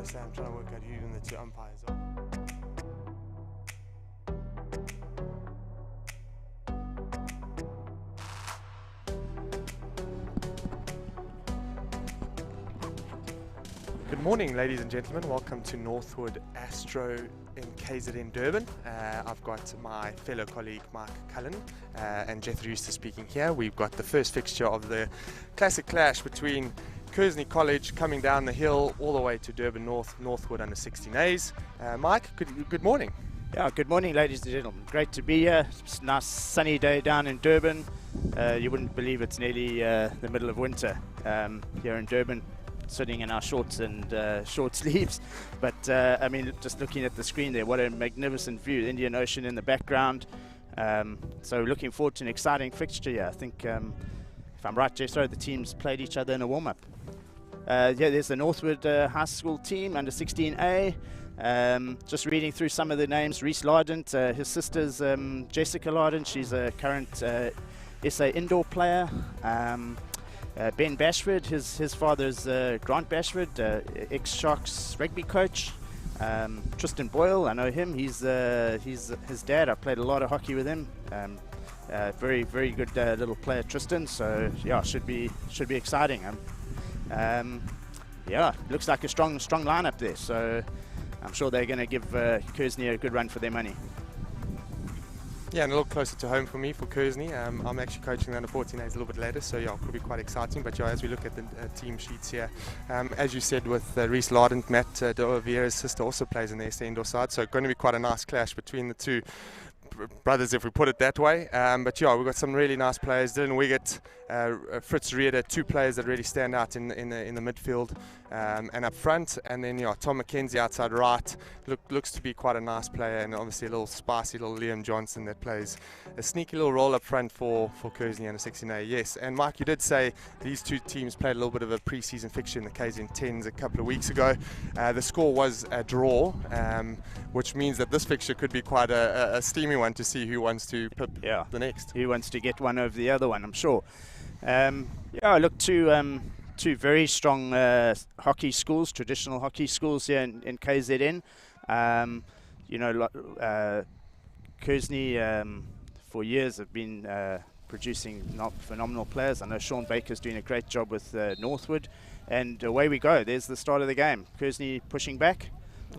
say I'm trying to work out who even the two umpires are. Good morning, ladies and gentlemen. Welcome to Northwood Astro in KZN Durban. I've got my fellow colleague Mark Cullen and Jethro Eustace speaking here. We've got the first fixture of the classic clash between Kearsney College coming down the hill all the way to Durban Northwood under 16As. Mike, good morning. Yeah, good morning, ladies and gentlemen. Great to be here. It's a nice sunny day down in Durban. You wouldn't believe it's nearly the middle of winter here in Durban, sitting in our shorts and short sleeves. But I mean, just looking at the screen there, what a magnificent view. The Indian Ocean in the background. So looking forward to an exciting fixture here. I think, if I'm right, Jethro, the teams played each other in a warm-up. Yeah, there's the Northwood High School team under 16A. Just reading through some of the names. Reese Lardent, his sister's Jessica Lardent. She's a current SA indoor player. Ben Bashford, his father's Grant Bashford, ex-Sharks rugby coach. Tristan Boyle, I know him. He's his dad. I played a lot of hockey with him. Very good little player, Tristan. So yeah, should be exciting. Yeah, looks like a strong lineup there. So I'm sure they're going to give Kearsney a good run for their money. Yeah, and a little closer to home for me, for Kearsney. I'm actually coaching the under 14As a little bit later, so yeah, it could be quite exciting. But yeah, as we look at the team sheets here, as you said, with Reese Lardent, Matt De Oliveira's sister also plays in the SA indoor side, so going to be quite a nice clash between the two brothers, if we put it that way. But yeah, we've got some really nice players. Dylan Wiggett, Fritz Reeder, two players that really stand out in the midfield and up front. And then yeah, Tom McKenzie outside right looks to be quite a nice player, and obviously a little spicy little Liam Johnson that plays a sneaky little role up front for Kearsney under 16A. Yes, and Mike, you did say these two teams played a little bit of a pre-season fixture in the KZN 10s a couple of weeks ago. The score was a draw, which means that this fixture could be quite a steamy one to see who wants to pip the next. Who wants to get one over the other one, I'm sure. Yeah, look, two very strong hockey schools, traditional hockey schools here in KZN. You know, Kearsney for years have been producing phenomenal players. I know Sean Baker's doing a great job with Northwood. And away we go. There's the start of the game. Kearsney pushing back.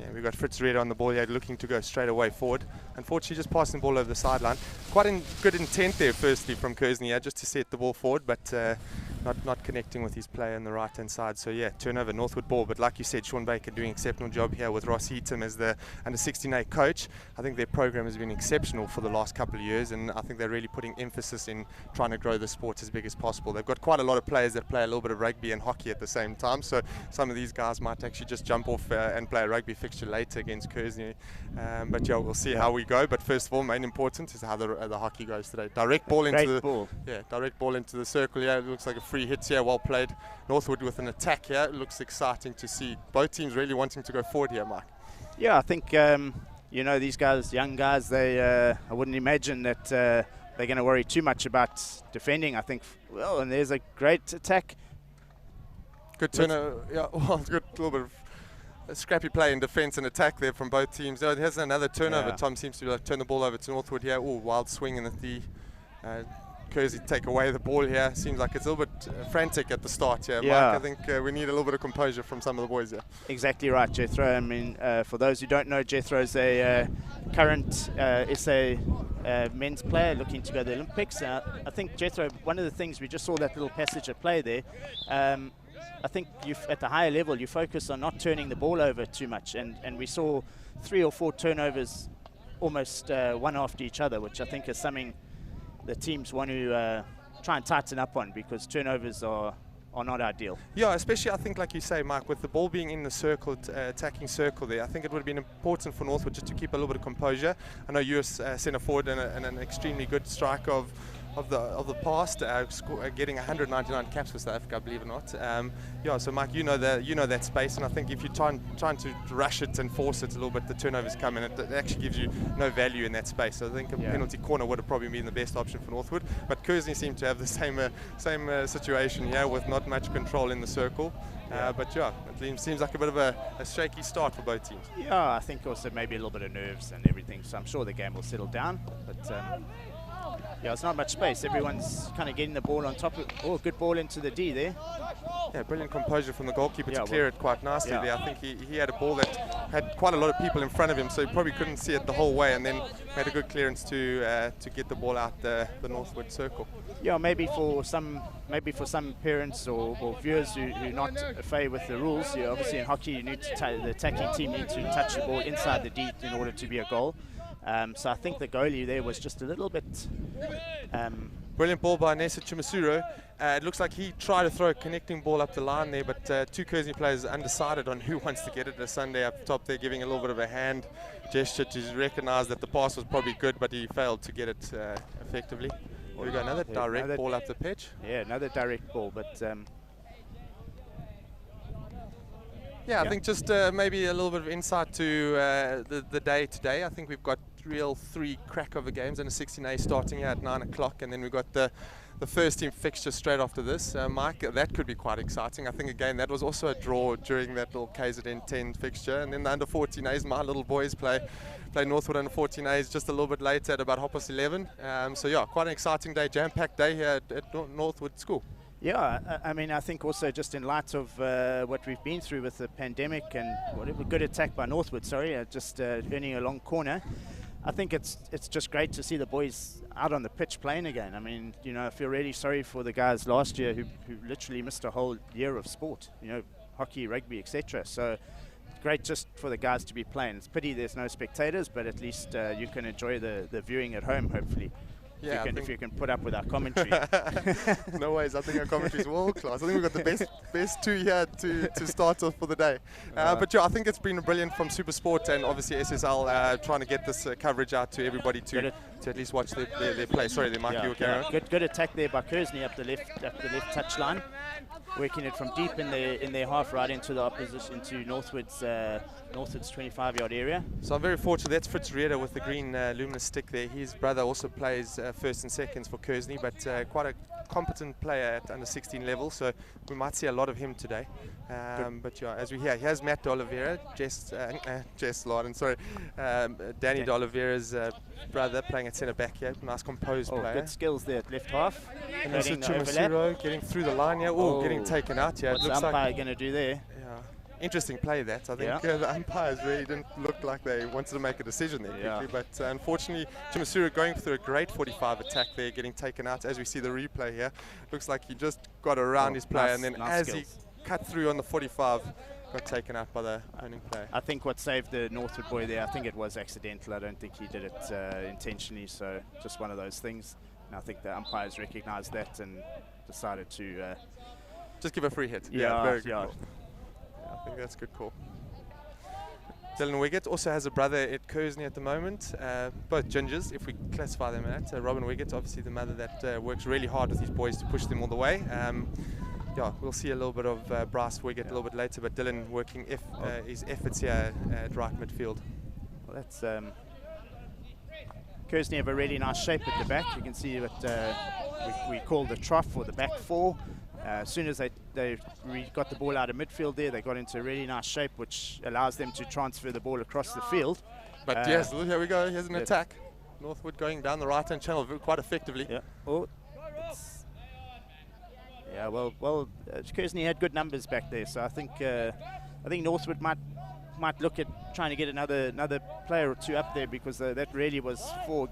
Yeah, we've got Fritz Reeder on the ball here, looking to go straight away forward. Unfortunately, just passing the ball over the sideline. Quite good intent there, firstly, from Kearsney, just to set the ball forward, but not connecting with his player on the right-hand side. So yeah, turnover, Northwood ball. But like you said, Sean Baker doing an exceptional job here with Ross Heaton as the under 16A coach. I think their program has been exceptional for the last couple of years, and I think they're really putting emphasis in trying to grow the sport as big as possible. They've got quite a lot of players that play a little bit of rugby and hockey at the same time, so some of these guys might actually just jump off and play a rugby fixture later against Kearsney. But yeah, we'll see how we go. But first of all, main important is how the hockey goes today. Direct ball into the circle. Yeah, it looks like a free hit here. Well played. Northwood with an attack here. It looks exciting to see. Both teams really wanting to go forward here, Mike. Yeah, I think you know, these guys, young guys, they I wouldn't imagine that they're going to worry too much about defending. I think, well, and there's a great attack. Good turnover. Yeah, well, good little bit of a scrappy play in defence and attack there from both teams. Oh, there's another turnover. Yeah. Tom seems to turn the ball over to Northwood here. Oh, wild swing in the Kearsney take away the ball here. Seems like it's a little bit frantic at the start here. Yeah. Mike, I think we need a little bit of composure from some of the boys here. Exactly right, Jethro. I mean, for those who don't know, Jethro's a current SA men's player looking to go to the Olympics. I think, Jethro, one of the things, we just saw that little passage of play there. I think at the higher level, you focus on not turning the ball over too much. And we saw 3 or 4 turnovers almost one after each other, which I think is something the teams want to try and tighten up on, because turnovers are not ideal. Yeah, especially I think, like you say, Mike, with the ball being in the circle, attacking circle there, I think it would have been important for Northwood just to keep a little bit of composure. I know you're centre forward and an extremely good strike of of the past, getting 199 caps for South Africa, believe it or not. Yeah, so Mike, you know that space, and I think if you're trying to rush it and force it a little bit, the turnovers come, and it actually gives you no value in that space. So I think a penalty corner would have probably been the best option for Northwood, but Kearsney seemed to have the same situation here with not much control in the circle. But yeah, it seems like a bit of a shaky start for both teams. Yeah, I think also maybe a little bit of nerves and everything, so I'm sure the game will settle down. But yeah, it's not much space. Everyone's kind of getting the ball on top of. Oh, good ball into the D there. Yeah, brilliant composure from the goalkeeper to clear it quite nicely there. I think he had a ball that had quite a lot of people in front of him, so he probably couldn't see it the whole way, and then made a good clearance to get the ball out the Northwood circle. Yeah, maybe for some parents or viewers who not afraid with the rules. Obviously in hockey, you need to the attacking team need to touch the ball inside the D in order to be a goal. So I think the goalie there was just a little bit. Brilliant ball by Nessa Chimasuro. It looks like he tried to throw a connecting ball up the line there, but two Kearsney players undecided on who wants to get it. Sunday up top there, giving a little bit of a hand gesture to recognise that the pass was probably good, but he failed to get it effectively. Here we go, another direct ball up the pitch. Yeah, another direct ball, but yeah, I think just maybe a little bit of insight to the day today. I think we've got real 3 crackover games and a 16A starting here at 9 o'clock, and then we've got the first team fixture straight after this. Mike, that could be quite exciting. I think again that was also a draw during that little KZN 10 fixture, and then the under 14As, my little boys play Northwood under 14As just a little bit later at about 11:30. So yeah, quite an exciting day, jam-packed day here at Northwood School. Yeah, I mean, I think also just in light of what we've been through with the pandemic and whatever, good attack by Northwood, just turning a long corner. I think it's just great to see the boys out on the pitch playing again. I mean, I feel really sorry for the guys last year who literally missed a whole year of sport, hockey, rugby, etc. So great just for the guys to be playing. It's pity there's no spectators, but at least you can enjoy the viewing at home, hopefully. Yeah, if you can put up with our commentary. No ways, I think our commentary is world class. I think we've got the best 2 here to start off for the day. But yeah, I think it's been brilliant from SuperSport and obviously SSL trying to get this coverage out to everybody to at least watch their play. Sorry, there, Mike, you were carrying on. Good attack there by Kearsney up the left touch line, working it from deep in their half right into the opposition to Northwood's 25-yard area. So I'm very fortunate. That's Fritz Rieder with the green luminous stick there. His brother also plays first and seconds for Kearsney, but quite a competent player at under 16 level, so we might see a lot of him today. But yeah, as we hear, here's Matt De Oliveira, Jess Larden, sorry, Danny De Oliveira's brother playing at centre back here. Nice composed player. Good skills there at left half. And also Chimasuro getting through the line here. Oh, getting taken out here. What's the umpire going to do there? Interesting play that. I think the umpires really didn't look like they wanted to make a decision there quickly, but unfortunately Chimasuro going through a great 45 attack there, getting taken out. As we see the replay here, looks like he just got around his player, and then as he cut through on the 45, got taken out by the owning player. I think what saved the Northwood boy there, I think it was accidental. I don't think he did it intentionally, so just one of those things. And I think the umpires recognised that and decided to just give a free hit. Very good call. I think that's a good call. Dylan Wiggett also has a brother at Kearsney at the moment, both gingers, if we classify them at. Robin Wiggett, obviously the mother that works really hard with these boys to push them all the way. Yeah, we'll see a little bit of Bryce Wiggett a little bit later, but Dylan working his efforts here at right midfield. Well, that's Kearsney have a really nice shape at the back. You can see what we call the trough or the back four. As soon as they got the ball out of midfield there, they got into a really nice shape, which allows them to transfer the ball across the field. But yes, here we go. Here's an attack. Northwood going down the right-hand channel quite effectively. Yeah. Oh, yeah. Well, Kearsney had good numbers back there, so I think Northwood might look at trying to get another player or two up there, because that really was 2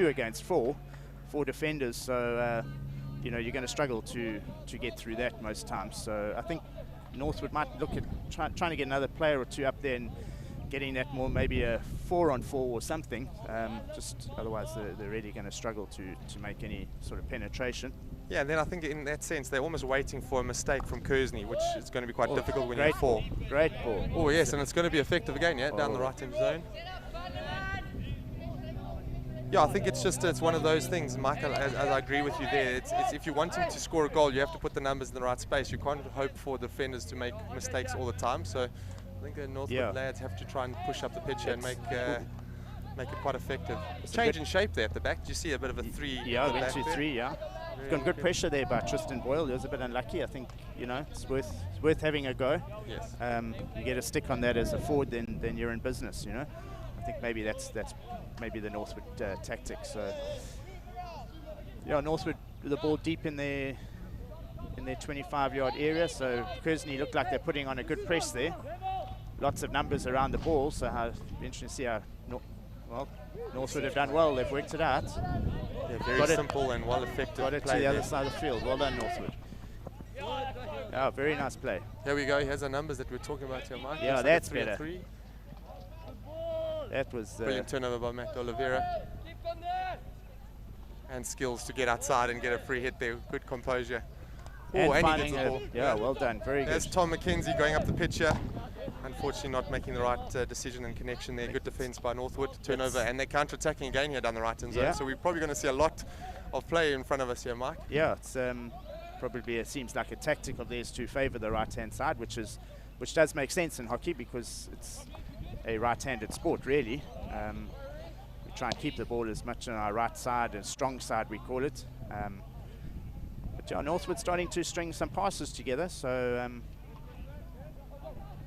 against 4 defenders. So. You're going to struggle to get through that most times. So I think Northwood might look at trying to get another player or two up there and getting that more, maybe a 4-on-4 or something. Just otherwise they're really going to struggle to make any sort of penetration. Yeah, and then I think in that sense they're almost waiting for a mistake from Kearsney, which is going to be quite difficult when you have 4. Great ball. Oh yes, and it's going to be effective again, down the right-hand zone. Yeah, I think it's one of those things, Michael, as I agree with you there. It's if you want him to score a goal, you have to put the numbers in the right space. You can't hope for defenders to make mistakes all the time. So I think the Northwood lads have to try and push up the pitch here and make it quite effective. Change in shape there at the back. Did you see a bit of a 3? Yeah, went to 3, yeah. Got good pressure there by Tristan Boyle. He was a bit unlucky. I think, you know, it's worth having a go. Yes. You get a stick on that as a forward, then you're in business, you know. I think maybe that's maybe the Northwood tactic. So, yeah, Northwood with the ball deep in their 25-yard area. So Kearsney looked like they're putting on a good press there. Lots of numbers around the ball. So interesting to see how Northwood have done well. They've worked it out. Yeah, very simple and well effective. Got it to the other side of the field. Well done, Northwood. Yeah, very nice play. Here we go. Here's the numbers that we're talking about here, Mike. Yeah, that's better. That was brilliant turnover by Matt Oliveira. And skills to get outside and get a free hit there. Good composure. And he gets the ball. Yeah, well done. Very good. There's Tom McKenzie going up the pitch here. Unfortunately not making the right decision and connection there. Good defense by Northwood. Turnover, and they're counter-attacking again here down the right-hand zone. So we're probably going to see a lot of play in front of us here, Mike. Yeah, it's probably seems like a tactic of theirs to favour the right-hand side, which does make sense in hockey because it's a right-handed sport, really. We try and keep the ball as much on our right side, and strong side we call it. But yeah, Northwood starting to string some passes together, so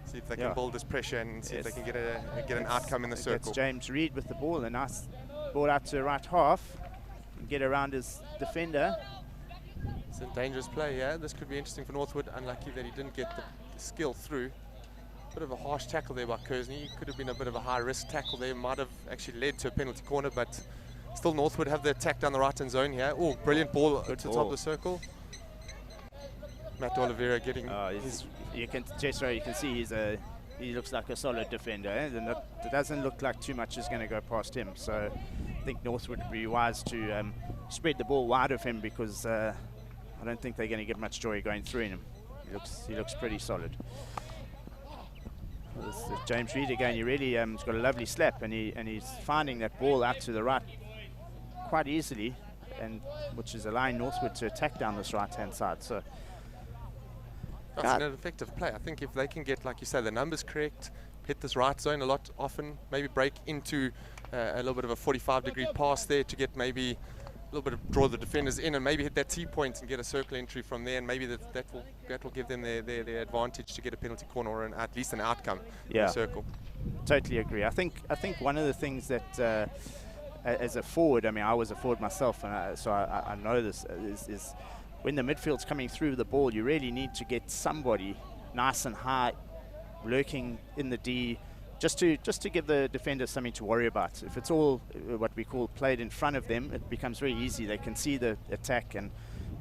see if they can build this pressure and see if they can get an outcome in the circle. That's James Reid with the ball, a nice ball out to the right half, and get around his defender. It's a dangerous play, yeah. This could be interesting for Northwood. Unlucky that he didn't get the skill through. Bit of a harsh tackle there by Kearsney. Could have been a bit of a high-risk tackle there. Might have actually led to a penalty corner, but still Northwood have the attack down the right-hand zone here. Oh, brilliant ball to the top of the circle. Matt Oliveira getting you can see he looks like a solid defender, and it doesn't look like too much is going to go past him. So I think Northwood would be wise to spread the ball wide of him, because I don't think they're going to get much joy going through him. He looks pretty solid. James Reid again. He really has got a lovely slap, and he's finding that ball out to the right quite easily, and which is allowing Northwood to attack down this right-hand side. So that's an effective play. I think if they can get, like you say, the numbers correct, hit this right zone a lot often, maybe break into a little bit of a 45-degree pass there to get maybe a little bit of draw the defenders in, and maybe hit that T-point and get a circle entry from there, and maybe that will give them their advantage to get a penalty corner or at least an outcome in the circle. Totally agree. I think one of the things that as a forward, I mean, I was a forward myself, and so I know this is when the midfield's coming through the ball, you really need to get somebody nice and high lurking in the D, just to give the defenders something to worry about. If it's all what we call played in front of them, it becomes very easy. They can see the attack, and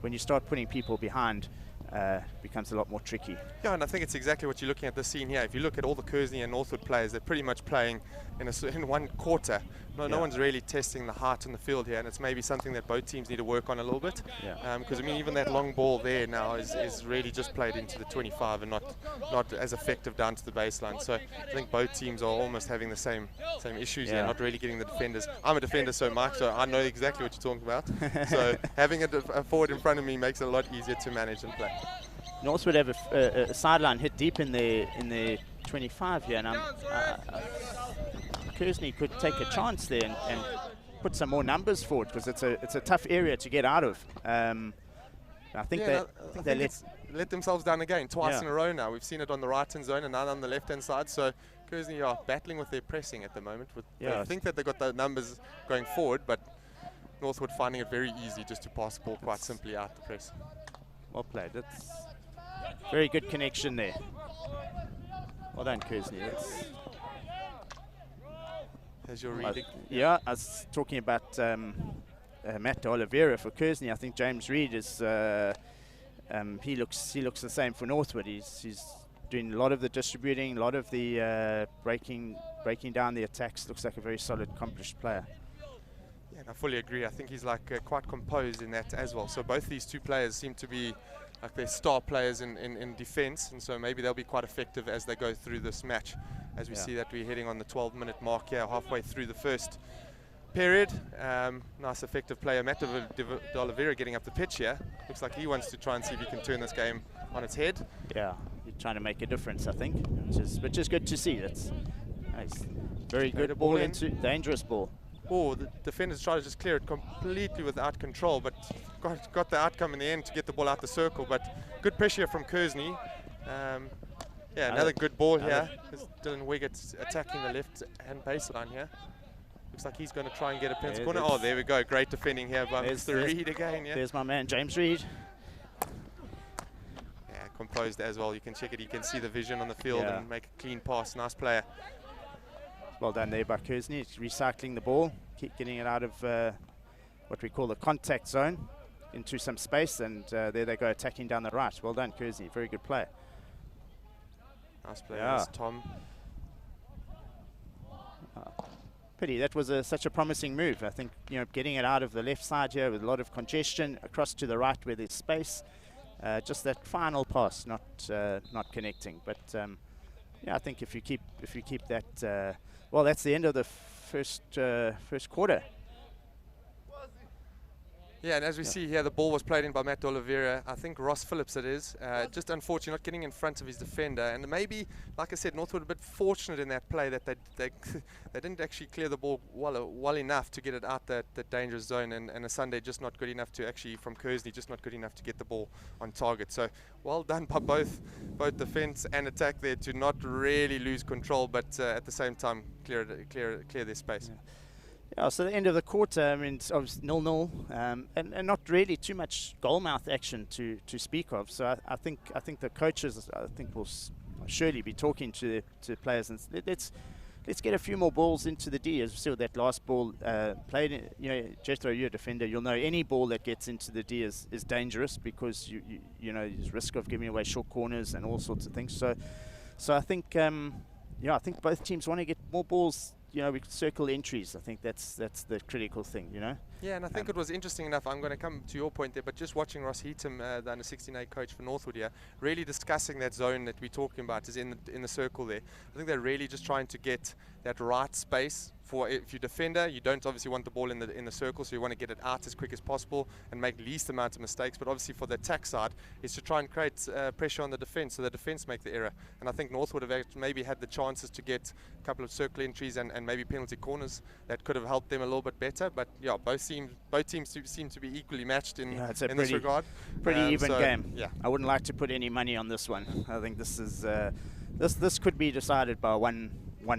when you start putting people behind, it becomes a lot more tricky. Yeah, and I think it's exactly what you're looking at the scene here. If you look at all the Kearsney and Northwood players, they're pretty much playing in one quarter. No one's really testing the height in the field here, and it's maybe something that both teams need to work on a little bit. Because I mean, even that long ball there now is really just played into the 25 and not as effective down to the baseline. So I think both teams are almost having the same issues here, not really getting the defenders. I'm a defender, so Mike, so I know exactly what you're talking about. So having a forward in front of me makes it a lot easier to manage and play. Northwood have a sideline hit deep in their 25 here, and Kearsney could take a chance there and put some more numbers forward, because it's a tough area to get out of. I think they let themselves down again twice in a row now. We've seen it on the right-hand zone and now on the left-hand side. So Kearsney are battling with their pressing at the moment. They think that they've got the numbers going forward, but Northwood finding it very easy just to pass the ball quite simply out the press. Well played. That's very good connection there. Well done, Kearsney. As you're reading. I was talking about Matt Oliveira for Kearsney. I think James Reid is he looks the same for Northwood. He's doing a lot of the distributing, a lot of the breaking down the attacks. Looks like a very solid, accomplished player. Yeah, and I fully agree. I think he's like quite composed in that as well. So both these two players seem to be like their star players in defense, and so maybe they'll be quite effective as they go through this match. As we see that we're heading on the 12-minute mark here, halfway through the first period. Nice effective player, Matt de Oliveira, getting up the pitch here. Looks like he wants to try and see if he can turn this game on its head. Yeah, he's trying to make a difference, I think, which is good to see. That's nice. Very good ball into dangerous ball. Oh, the defenders try to just clear it completely without control, but got the outcome in the end to get the ball out the circle. But good pressure from Kearsney. Yeah, another good ball here. Dylan Wiggett's attacking the left-hand baseline here. Looks like he's going to try and get a penalty corner. Oh, there we go. Great defending here by Mr. Reed again. Yeah. There's my man, James Reed. Yeah, composed as well. You can check it. You can see the vision on the field and make a clean pass. Nice player. Well done there by Kearsney. It's recycling the ball, keep getting it out of what we call the contact zone into some space, and there they go attacking down the right. Well done, Kearsney. Very good play. Nice play, yes, Tom. Pity, that was such a promising move. I think, you know, getting it out of the left side here with a lot of congestion across to the right where there's space. Just that final pass, not connecting. But yeah, I think if you keep that, well, that's the end of the first quarter. Yeah, and as we see here, the ball was played in by Matt de Oliveira. I think Ross Phillips it is. Just unfortunate not getting in front of his defender. And maybe, like I said, Northwood a bit fortunate in that play that they didn't actually clear the ball well enough to get it out that dangerous zone. And a Sunday just not good enough to actually, from Kearsney, just not good enough to get the ball on target. So well done by both defense and attack there to not really lose control, but at the same time clear their space. Yeah. Yeah, so the end of the quarter, I mean, it's obviously 0-0, and not really too much goalmouth action to speak of. So I think the coaches, will surely be talking to players, and let's get a few more balls into the D. As we saw that last ball played, you know, Jethro, you're a defender, you'll know any ball that gets into the D is dangerous, because you know, there's risk of giving away short corners and all sorts of things. So I think I think both teams want to get more balls. You know, we could circle entries. I think that's the critical thing, you know. Yeah, and I think it was interesting enough. I'm going to come to your point there, but just watching Ross Heatham, the under-16A coach for Northwood here, really discussing that zone that we're talking about is in the circle there. I think they're really just trying to get that right space. For if you're defender, you don't obviously want the ball in the circle, so you want to get it out as quick as possible and make least amount of mistakes. But obviously for the attack side, is to try and create pressure on the defense, so the defense make the error. And I think Northwood have maybe had the chances to get a couple of circle entries and maybe penalty corners that could have helped them a little bit better. But yeah, both teams seem to be equally matched in this regard. Pretty even game. Yeah, I wouldn't like to put any money on this one. I think this is this could be decided by one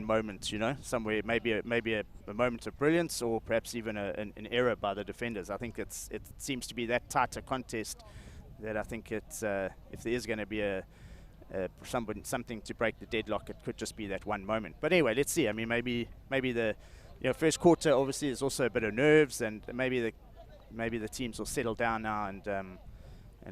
moment, you know, somewhere, maybe a moment of brilliance, or perhaps even an error by the defenders. I think it seems to be that tighter contest that I think it's if there is going to be something to break the deadlock, it could just be that one moment. But anyway, let's see. I mean, maybe the first quarter obviously is also a bit of nerves, and maybe the teams will settle down now and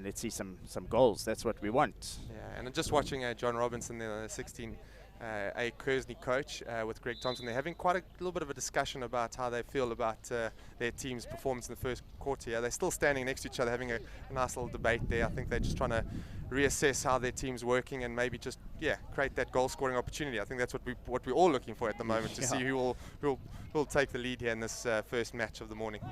let's see some goals. That's what we want. Yeah, and just watching John Robinson, the 16. A Kearsney coach with Greg Thompson, they're having quite a little bit of a discussion about how they feel about their team's performance in the first quarter. Yeah, they're still standing next to each other, having a nice little debate there. I think they're just trying to reassess how their team's working and maybe just create that goal scoring opportunity. I think that's what we're all looking for at the moment, to see who will take the lead here in this first match of the morning.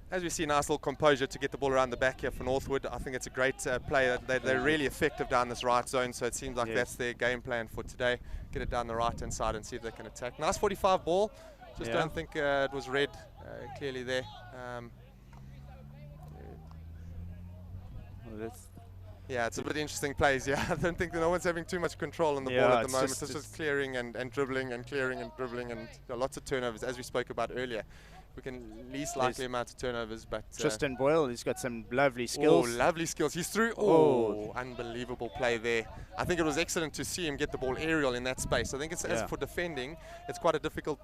As we see, a nice little composure to get the ball around the back here for Northwood. I think it's a great play. They're really effective down this right zone, so it seems like that's their game plan for today. Get it down the right-hand side and see if they can attack. Nice 45 ball. Just don't think it was read clearly there. Yeah, it's a bit interesting plays. Yeah, I don't think no one's having too much control on the ball at the moment. It's just clearing and dribbling and clearing and dribbling, and lots of turnovers, as we spoke about earlier. We can least likely amount of turnovers, but Tristan Boyle, he's got some lovely skills. Oh, lovely skills. He's through. Oh, unbelievable play there. I think it was excellent to see him get the ball aerial in that space. I think it's as for defending, it's quite a difficult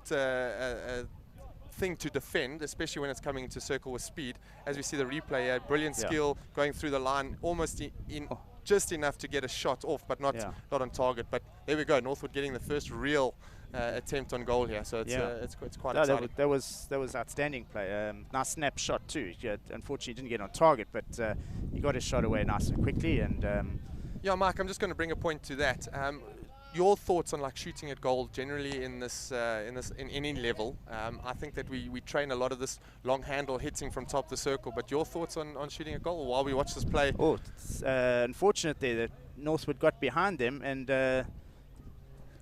thing to defend, especially when it's coming into circle with speed. As we see the replay, brilliant skill going through the line, almost in just enough to get a shot off, but not on target. But there we go, Northwood getting the first real attempt on goal here, so it's quite exciting. That was outstanding play. Nice snapshot too. Unfortunately, didn't get on target, but he got his shot away nice and quickly. And yeah, Mike, I'm just going to bring a point to that. your thoughts on like shooting at goal generally in any level. I think that we train a lot of this long handle hitting from top of the circle, but your thoughts on shooting a goal while we watch this play? Oh, it's unfortunate there that Northwood got behind them, and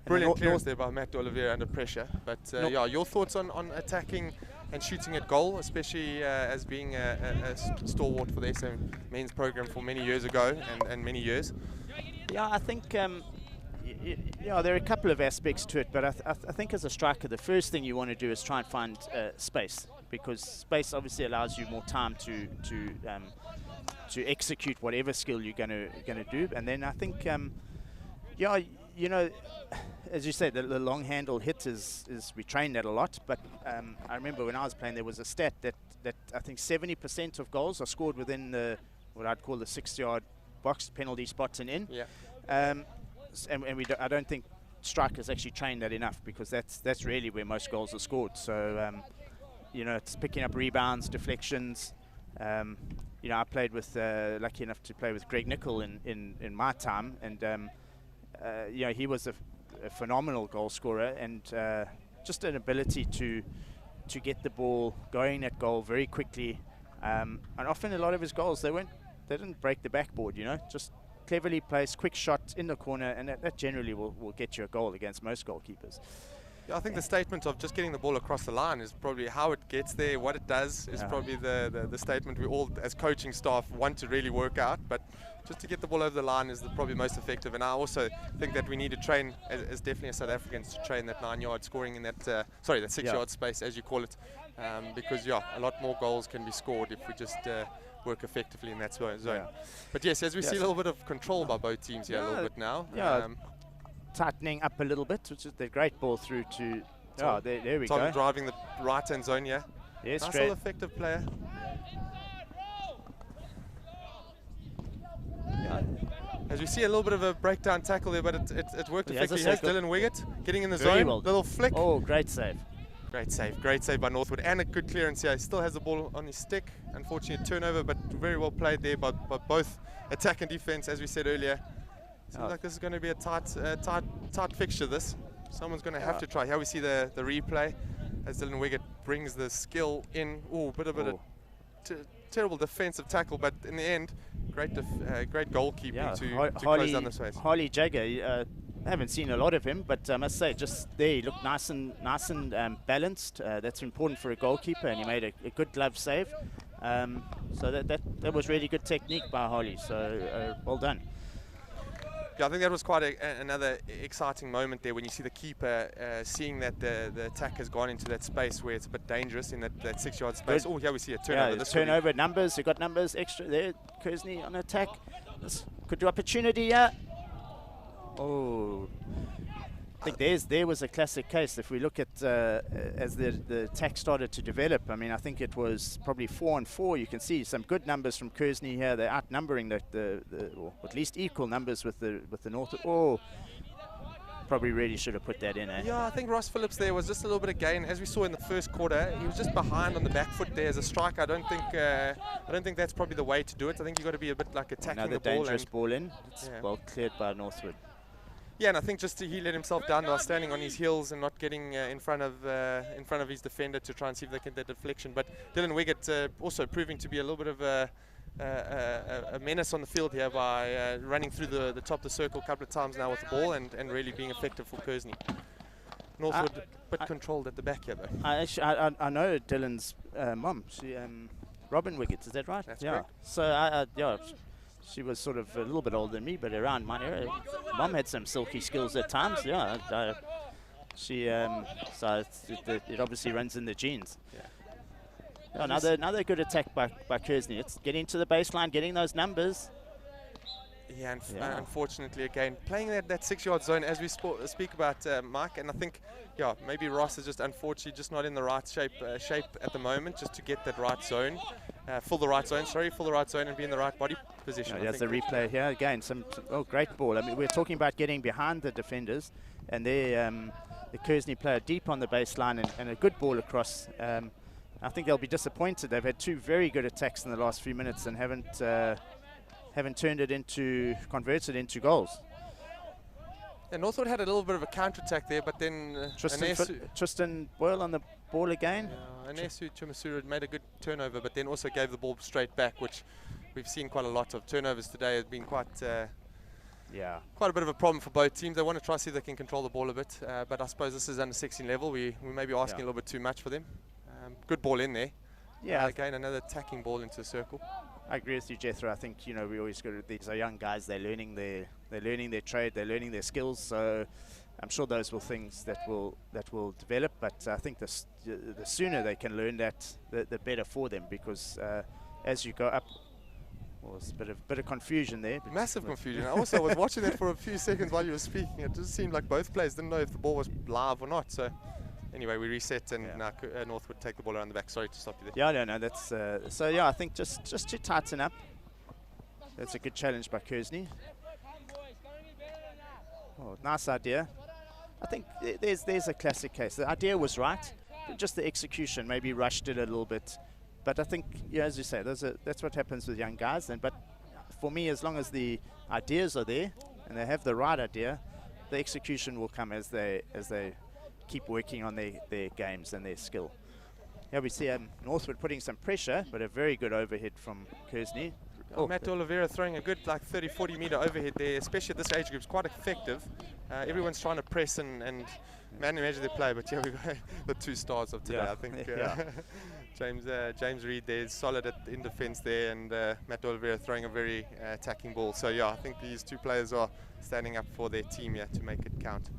brilliant clearance there by Matt D'Oliveira under pressure. But yeah, your thoughts on attacking and shooting at goal, especially as being a stalwart for the SM men's program for many years ago and many years. Yeah, I think yeah, there are a couple of aspects to it, but I think as a striker, the first thing you want to do is try and find space, because space obviously allows you more time to execute whatever skill you're going to do. And then I think, yeah, you know, as you said, the long handle hit is we train that a lot. But I remember when I was playing, there was a stat that I think 70% of goals are scored within what I'd call the 6-yard box, penalty spots and in. Yeah. And I don't think strikers actually train that enough, because that's really where most goals are scored. So you know, it's picking up rebounds, deflections. You know, I played with lucky enough to play with Greg Nicol in my time, and you know, he was a phenomenal goal scorer, and just an ability to get the ball going at goal very quickly. And often a lot of his goals, they didn't break the backboard, you know, just cleverly placed, quick shot in the corner, and that generally will get you a goal against most goalkeepers. Yeah, I think the statement of just getting the ball across the line is probably how it gets there, what it does is probably the statement we all as coaching staff want to really work out, but just to get the ball over the line is probably most effective. And I also think that we need to train, as definitely as South Africans, to train that 9-yard scoring in that, that 6-yard space, as you call it, because yeah, a lot more goals can be scored if we just work effectively in that zone. Yeah. But yes, as we see a little bit of control by both teams here a little bit now. Yeah. Tightening up a little bit, which is the great ball through to. Oh, there we Tom go. driving the right-hand zone, yeah. Yes, nice little effective player. Yeah. As we see a little bit of a breakdown tackle there, but it worked effectively. Here's Dylan Wiggett getting in the zone. Well. Little flick. Oh, great save. Great save by Northwood, and a good clearance here. He still has the ball on his stick. Unfortunately, turnover, but very well played there by both attack and defense, as we said earlier. Seems like this is going to be a tight fixture, this. Someone's going to have to try. Here we see the replay as Dylan Wiggett brings the skill in. Oh, bit of a terrible defensive tackle, but in the end, great goalkeeping to close down the space. Harley Jagger, I haven't seen a lot of him, but I must say, just there, he looked nice and balanced. That's important for a goalkeeper, and he made a good glove save. So that was really good technique by Harley. So well done. Yeah, I think that was quite another exciting moment there when you see the keeper seeing that the attack has gone into that space where it's a bit dangerous in that 6-yard space. Oh, here we see a turnover. Yeah, turnover numbers. You've got numbers extra there. Kearsney on attack. Good opportunity here. Oh, I think there was a classic case. If we look at as the attack started to develop, I mean, I think it was probably 4-on-4. You can see some good numbers from Kearsney here. They're outnumbering or at least equal numbers with the Northwood. Oh, probably really should have put that in. Yeah, I think Ross Phillips there was just a little bit of gain, as we saw in the first quarter. He was just behind on the back foot there as a striker. I don't think that's probably the way to do it. I think you've got to be a bit like attacking the ball. Another dangerous ball in. It's well cleared by Northwood. Yeah, and I think just he let himself down by standing on his heels and not getting in front of his defender to try and see if they can get the deflection. But Dylan Wiggett also proving to be a little bit of a menace on the field here by running through the top of the circle a couple of times now with the ball and really being effective for Kearsney. Northwood a bit controlled at the back here though. I know Dylan's mum. She Robin Wiggett, is that right? That's correct. So she was sort of a little bit older than me, but around my era, Mum had some silky skills at times. Yeah, she so it obviously runs in the genes. Yeah. Another good attack by Kearsney. It's getting to the baseline, getting those numbers. Yeah, unfortunately, again, playing that 6-yard zone, as we speak about, Mike, and I think, maybe Ross is just unfortunately just not in the right shape at the moment, just to get that right zone, fill the right zone and be in the right body position. There's the replay here again. Great ball. I mean, we're talking about getting behind the defenders, and there, the Kearsney player deep on the baseline and a good ball across. I think they'll be disappointed. They've had two very good attacks in the last few minutes and haven't converted into goals. And Northwood had a little bit of a counter-attack there, but then Tristan Boyle on the ball again. Anesu Chimasura made a good turnover, but then also gave the ball straight back, which we've seen quite a lot of. Turnovers today have been quite a bit of a problem for both teams. They want to try to see if they can control the ball a bit, but I suppose this is under 16 level. We may be asking a little bit too much for them. Good ball in there. Yeah. Again, another attacking ball into the circle. I agree with you, Jethro. I think we always go to these are young guys. They're learning their trade. They're learning their skills. So I'm sure those will things that will develop. But I think the sooner they can learn that, the better for them. Because as you go up, well, it's a bit of confusion there. Massive confusion. I also was watching that for a few seconds while you were speaking. It just seemed like both players didn't know if the ball was live or not. So anyway, we reset and now Northwood take the ball around the back. Sorry to stop you there. Yeah, no, that's so. Yeah, I think just to tighten up. That's a good challenge by Kearsney. Oh, nice idea. I think there's a classic case. The idea was right, but just the execution maybe rushed it a little bit. But I think, as you say, that's what happens with young guys. But for me, as long as the ideas are there and they have the right idea, the execution will come as they keep working on their games and their skill. Yeah, we see Northwood putting some pressure, but a very good overhead from Kearsney. Matt Oliveira throwing a good 30-40 meter overhead there, especially at this age group. It's quite effective. Everyone's trying to press and man, imagine they play. But yeah, we got the 2 stars of today. I think James Reed there is solid in defence there, and Matt Oliveira throwing a very attacking ball. So yeah, I think these 2 players are standing up for their team here to make it count.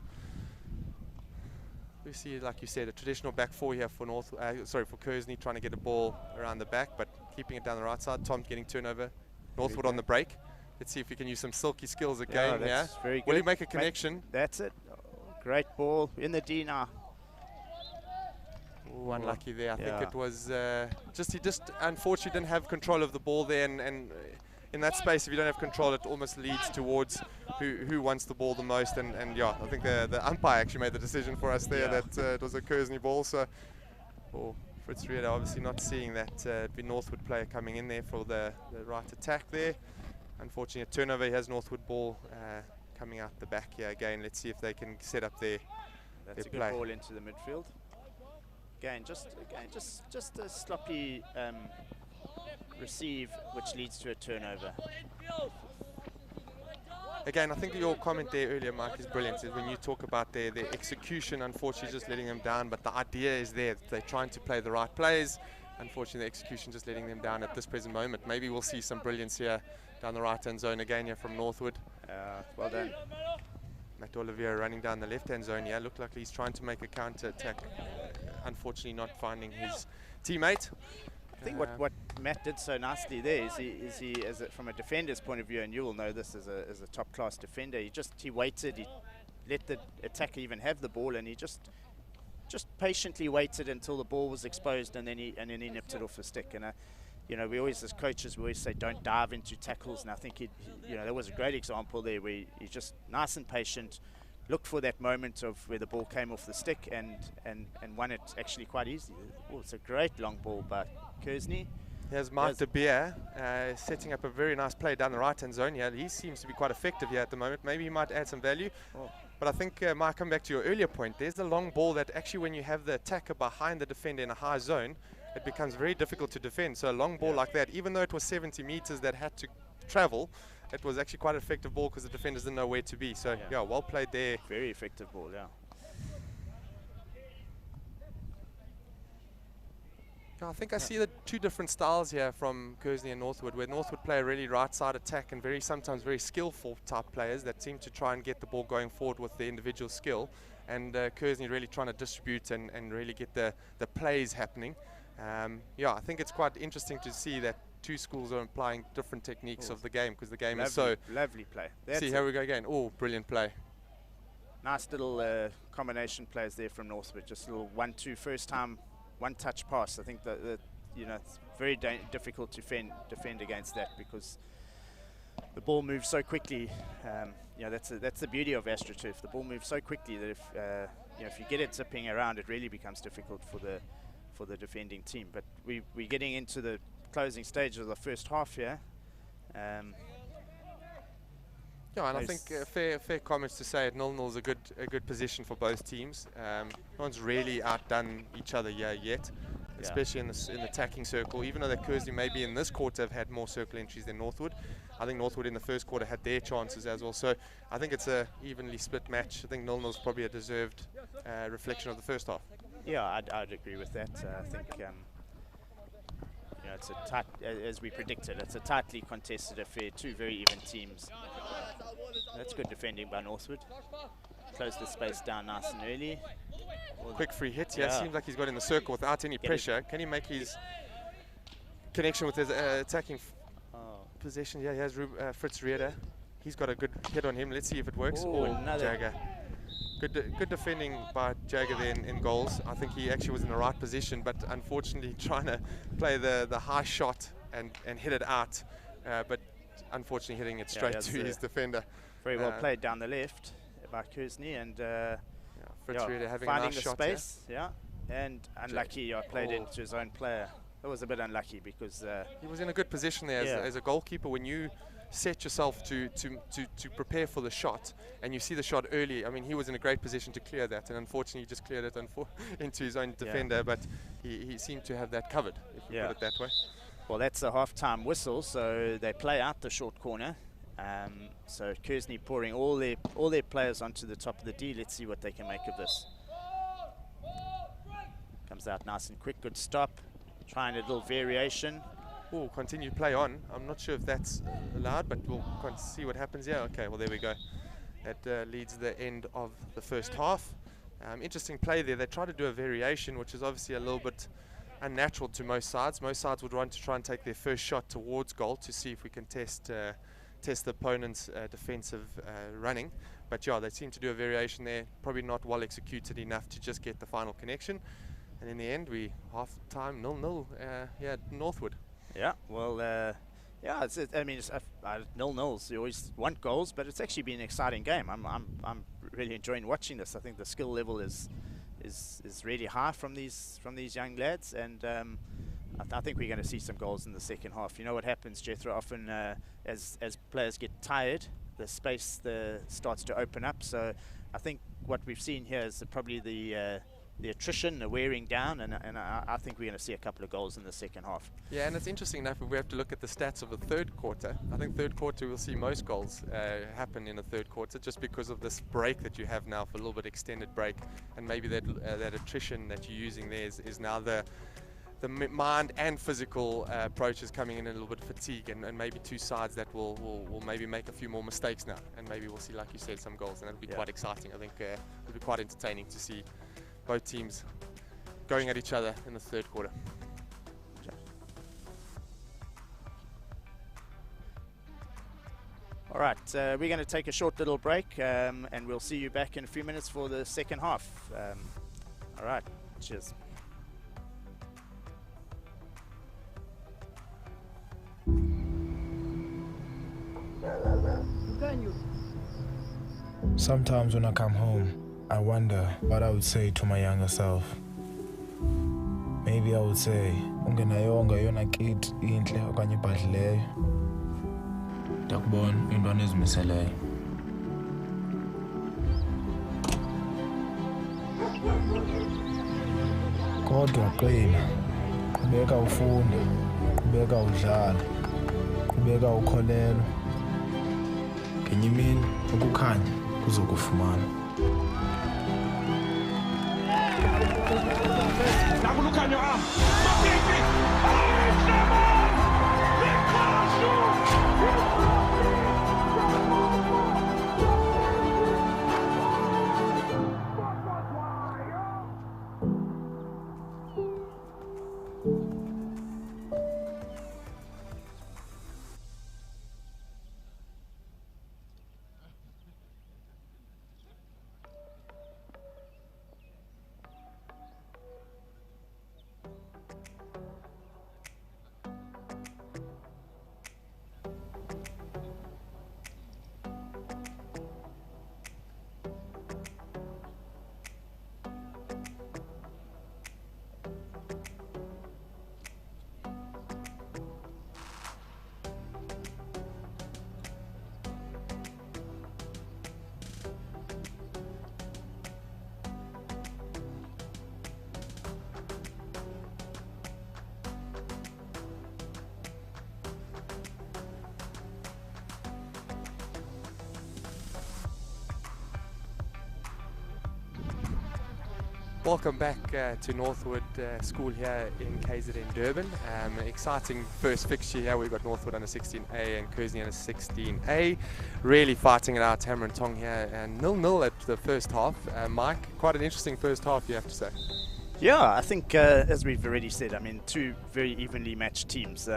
We see, like you said, a traditional back 4 here for for Kearsney, trying to get a ball around the back, but keeping it down the right side. Tom getting turnover. Northwood on the break. Let's see if we can use some silky skills again. That's very good. Will he make a connection? That's it. Great ball in the D now. Ooh, unlucky there. I think it was he just unfortunately didn't have control of the ball there, and in that space, if you don't have control, it almost leads towards who wants the ball the most. And yeah, I think the umpire actually made the decision for us there that it was a Kearsney ball. So Fritz Rieder obviously not seeing that it'd be Northwood player coming in there for the right attack there. Unfortunately, a turnover. He has Northwood ball coming out the back here again. Let's see if they can set up their That's their a good ball into the midfield. Again, just a sloppy receive, which leads to a turnover. Again, I think your comment there earlier, Mike, is brilliant. Is when you talk about their execution, unfortunately, just letting them down. But the idea is there. They're trying to play the right plays. Unfortunately, the execution just letting them down at this present moment. Maybe we'll see some brilliance here down the right-hand zone again here from Northwood. Well done. Matt Oliveira running down the left-hand zone here. Looked like he's trying to make a counter-attack. Unfortunately, not finding his teammate. I think what Matt did so nicely there is he from a defender's point of view, and you will know this as a top-class defender, he waited, he let the attacker even have the ball, and he just patiently waited until the ball was exposed, and then he nipped it off the stick. And we always, as coaches, we always say don't dive into tackles, and I think that was a great example there where he's just nice and patient, looked for that moment of where the ball came off the stick and won it actually quite easily. Oh, it's a great long ball by Kearsney. Here's Mike De Beer setting up a very nice play down the right-hand zone here. He seems to be quite effective here at the moment. Maybe he might add some value. But I think, Mike, come back to your earlier point. There's a long ball that actually when you have the attacker behind the defender in a high zone, it becomes very difficult to defend. So a long ball like that, even though it was 70 meters that had to travel, it was actually quite an effective ball because the defenders didn't know where to be. So, yeah, well played there. Very effective ball, yeah. I think I see the 2 different styles here from Kearsney and Northwood, where Northwood play a really right-side attack and sometimes very skillful type players that seem to try and get the ball going forward with the individual skill. And Kearsney really trying to distribute and really get the plays happening. I think it's quite interesting to see that 2 schools are applying different techniques of the game because the game is so... Lovely play. Here we go again. Oh, brilliant play. Nice little combination plays there from Northwood. Just a little 1-2 first time, one-touch pass. I think that it's very difficult to defend against that because the ball moves so quickly. That's the beauty of AstroTurf. The ball moves so quickly that if you get it zipping around, it really becomes difficult for the defending team. But we're getting into the closing stage of the first half here. Yeah, and I think fair comments to say at 0-0 is a good position for both teams. No one's really outdone each other yet, especially in the attacking circle. Even though the Kearsney maybe in this quarter have had more circle entries than Northwood, I think Northwood in the first quarter had their chances as well. So I think it's a evenly split match. I think 0-0 is probably a deserved reflection of the first half. Yeah, I'd agree with that. I think it's a tight, as we predicted, it's a tightly contested affair. Two very even teams. That's good defending by Northwood. Close the space down nice and early. Quick free hit. Yeah, seems like he's got in the circle without any pressure. Can he make his connection with his attacking possession? Yeah, he has Fritz Rieder. He's got a good hit on him. Let's see if it works. Jagger. Good defending by Jagger there in goals. I think he actually was in the right position, but unfortunately trying to play the high shot and hit it out, but unfortunately hitting it straight to his defender. Very well played down the left by Kearsney, and Fritz Rieder having finding a nice the shot space. And unlucky. Played into his own player. That was a bit unlucky because he was in a good position there as a goalkeeper. When you set yourself to prepare for the shot and you see the shot early, I mean, he was in a great position to clear that, and unfortunately he just cleared it into his own defender, but he seemed to have that covered, if we put it that way. Well, that's the half-time whistle, so they play out the short corner. So Kearsney pouring all their players onto the top of the D. Let's see what they can make of this. Comes out nice and quick, good stop. Trying a little variation. Oh, continue play on. I'm not sure if that's allowed, but we'll see what happens here. Okay, well, there we go. That leads the end of the first half. Interesting play there. They try to do a variation, which is obviously a little bit unnatural to most sides. Most sides would want to try and take their first shot towards goal to see if we can test the opponent's defensive running. But yeah, they seem to do a variation there. Probably not well executed enough to just get the final connection. And in the end, we half-time 0-0 here at Northwood. Yeah, well, I mean, 0-0s. You always want goals, but it's actually been an exciting game. I'm really enjoying watching this. I think the skill level is really high from these young lads, and I think we're going to see some goals in the second half. You know what happens, Jethro? Often, as players get tired, the space starts to open up. So I think what we've seen here is probably the attrition, the wearing down, and I think we're going to see a couple of goals in the second half. Yeah, and it's interesting enough if we have to look at the stats of the third quarter. I think third quarter we'll see most goals happen in the third quarter, just because of this break that you have now for a little bit extended break, and maybe that attrition that you're using there is now the mind and physical approach is coming in a little bit of fatigue, and maybe two sides that will maybe make a few more mistakes now, and maybe we'll see, like you said, some goals, and that'll be quite exciting. I think it'll be quite entertaining to see both teams going at each other in the third quarter. All right, we're going to take a short little break, and we'll see you back in a few minutes for the second half. All right, cheers. Sometimes when I come home, I wonder what I would say to my younger self. Maybe I would say, ungenayonga yona kid inhle okanye ibhadlileyo. Ndakubona intwana ezimiseleyo. Kodwa qina, qhubeka ufunda, qhubeka udlala, qhubeka ukholelwa. Ngenye imini ukukhanya kuzokufumana. Now look on your arm. Magnific! Oh, it's Welcome back to Northwood School here in KZN Durban. Exciting first fixture here. We've got Northwood under 16A and Kearsney under 16A. Really fighting it out, hammer and tong here, and 0-0 at the first half. Mike, quite an interesting first half, you have to say. Yeah, I think as we've already said, I mean, two very evenly matched teams.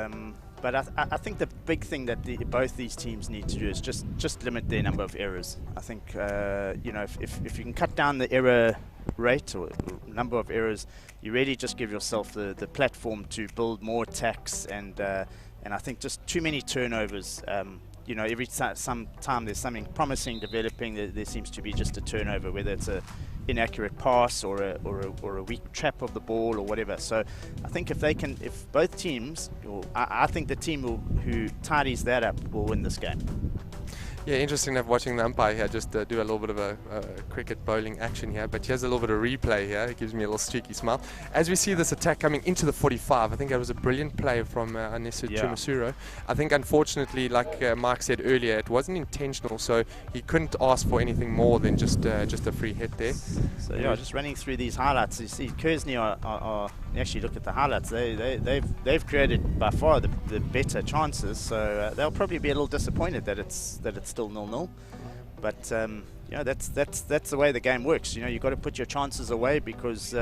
But I think the big thing that both these teams need to do is just limit their number of errors. I think you know, if you can cut down the error rate or number of errors, you really just give yourself the platform to build more attacks, and I think just too many turnovers. You know, every some time there's something promising developing, there seems to be just a turnover, whether it's a inaccurate pass or a weak trap of the ball or whatever. So I think if both teams, or I think the team who tidies that up will win this game. Yeah, interesting enough watching the umpire here just do a little bit of a cricket bowling action here, but here's a little bit of replay here. It gives me a little streaky smile. As we see this attack coming into the 45, I think that was a brilliant play from Anesu Chimasuro. I think unfortunately, like Mike said earlier, it wasn't intentional, so he couldn't ask for anything more than just a free hit there. So yeah, just running through these highlights, you see Kearsney are you actually look at the highlights, they've created by far the better chances, so they'll probably be a little disappointed that it's still 0-0, but you know, that's the way the game works. You know, you've got to put your chances away, because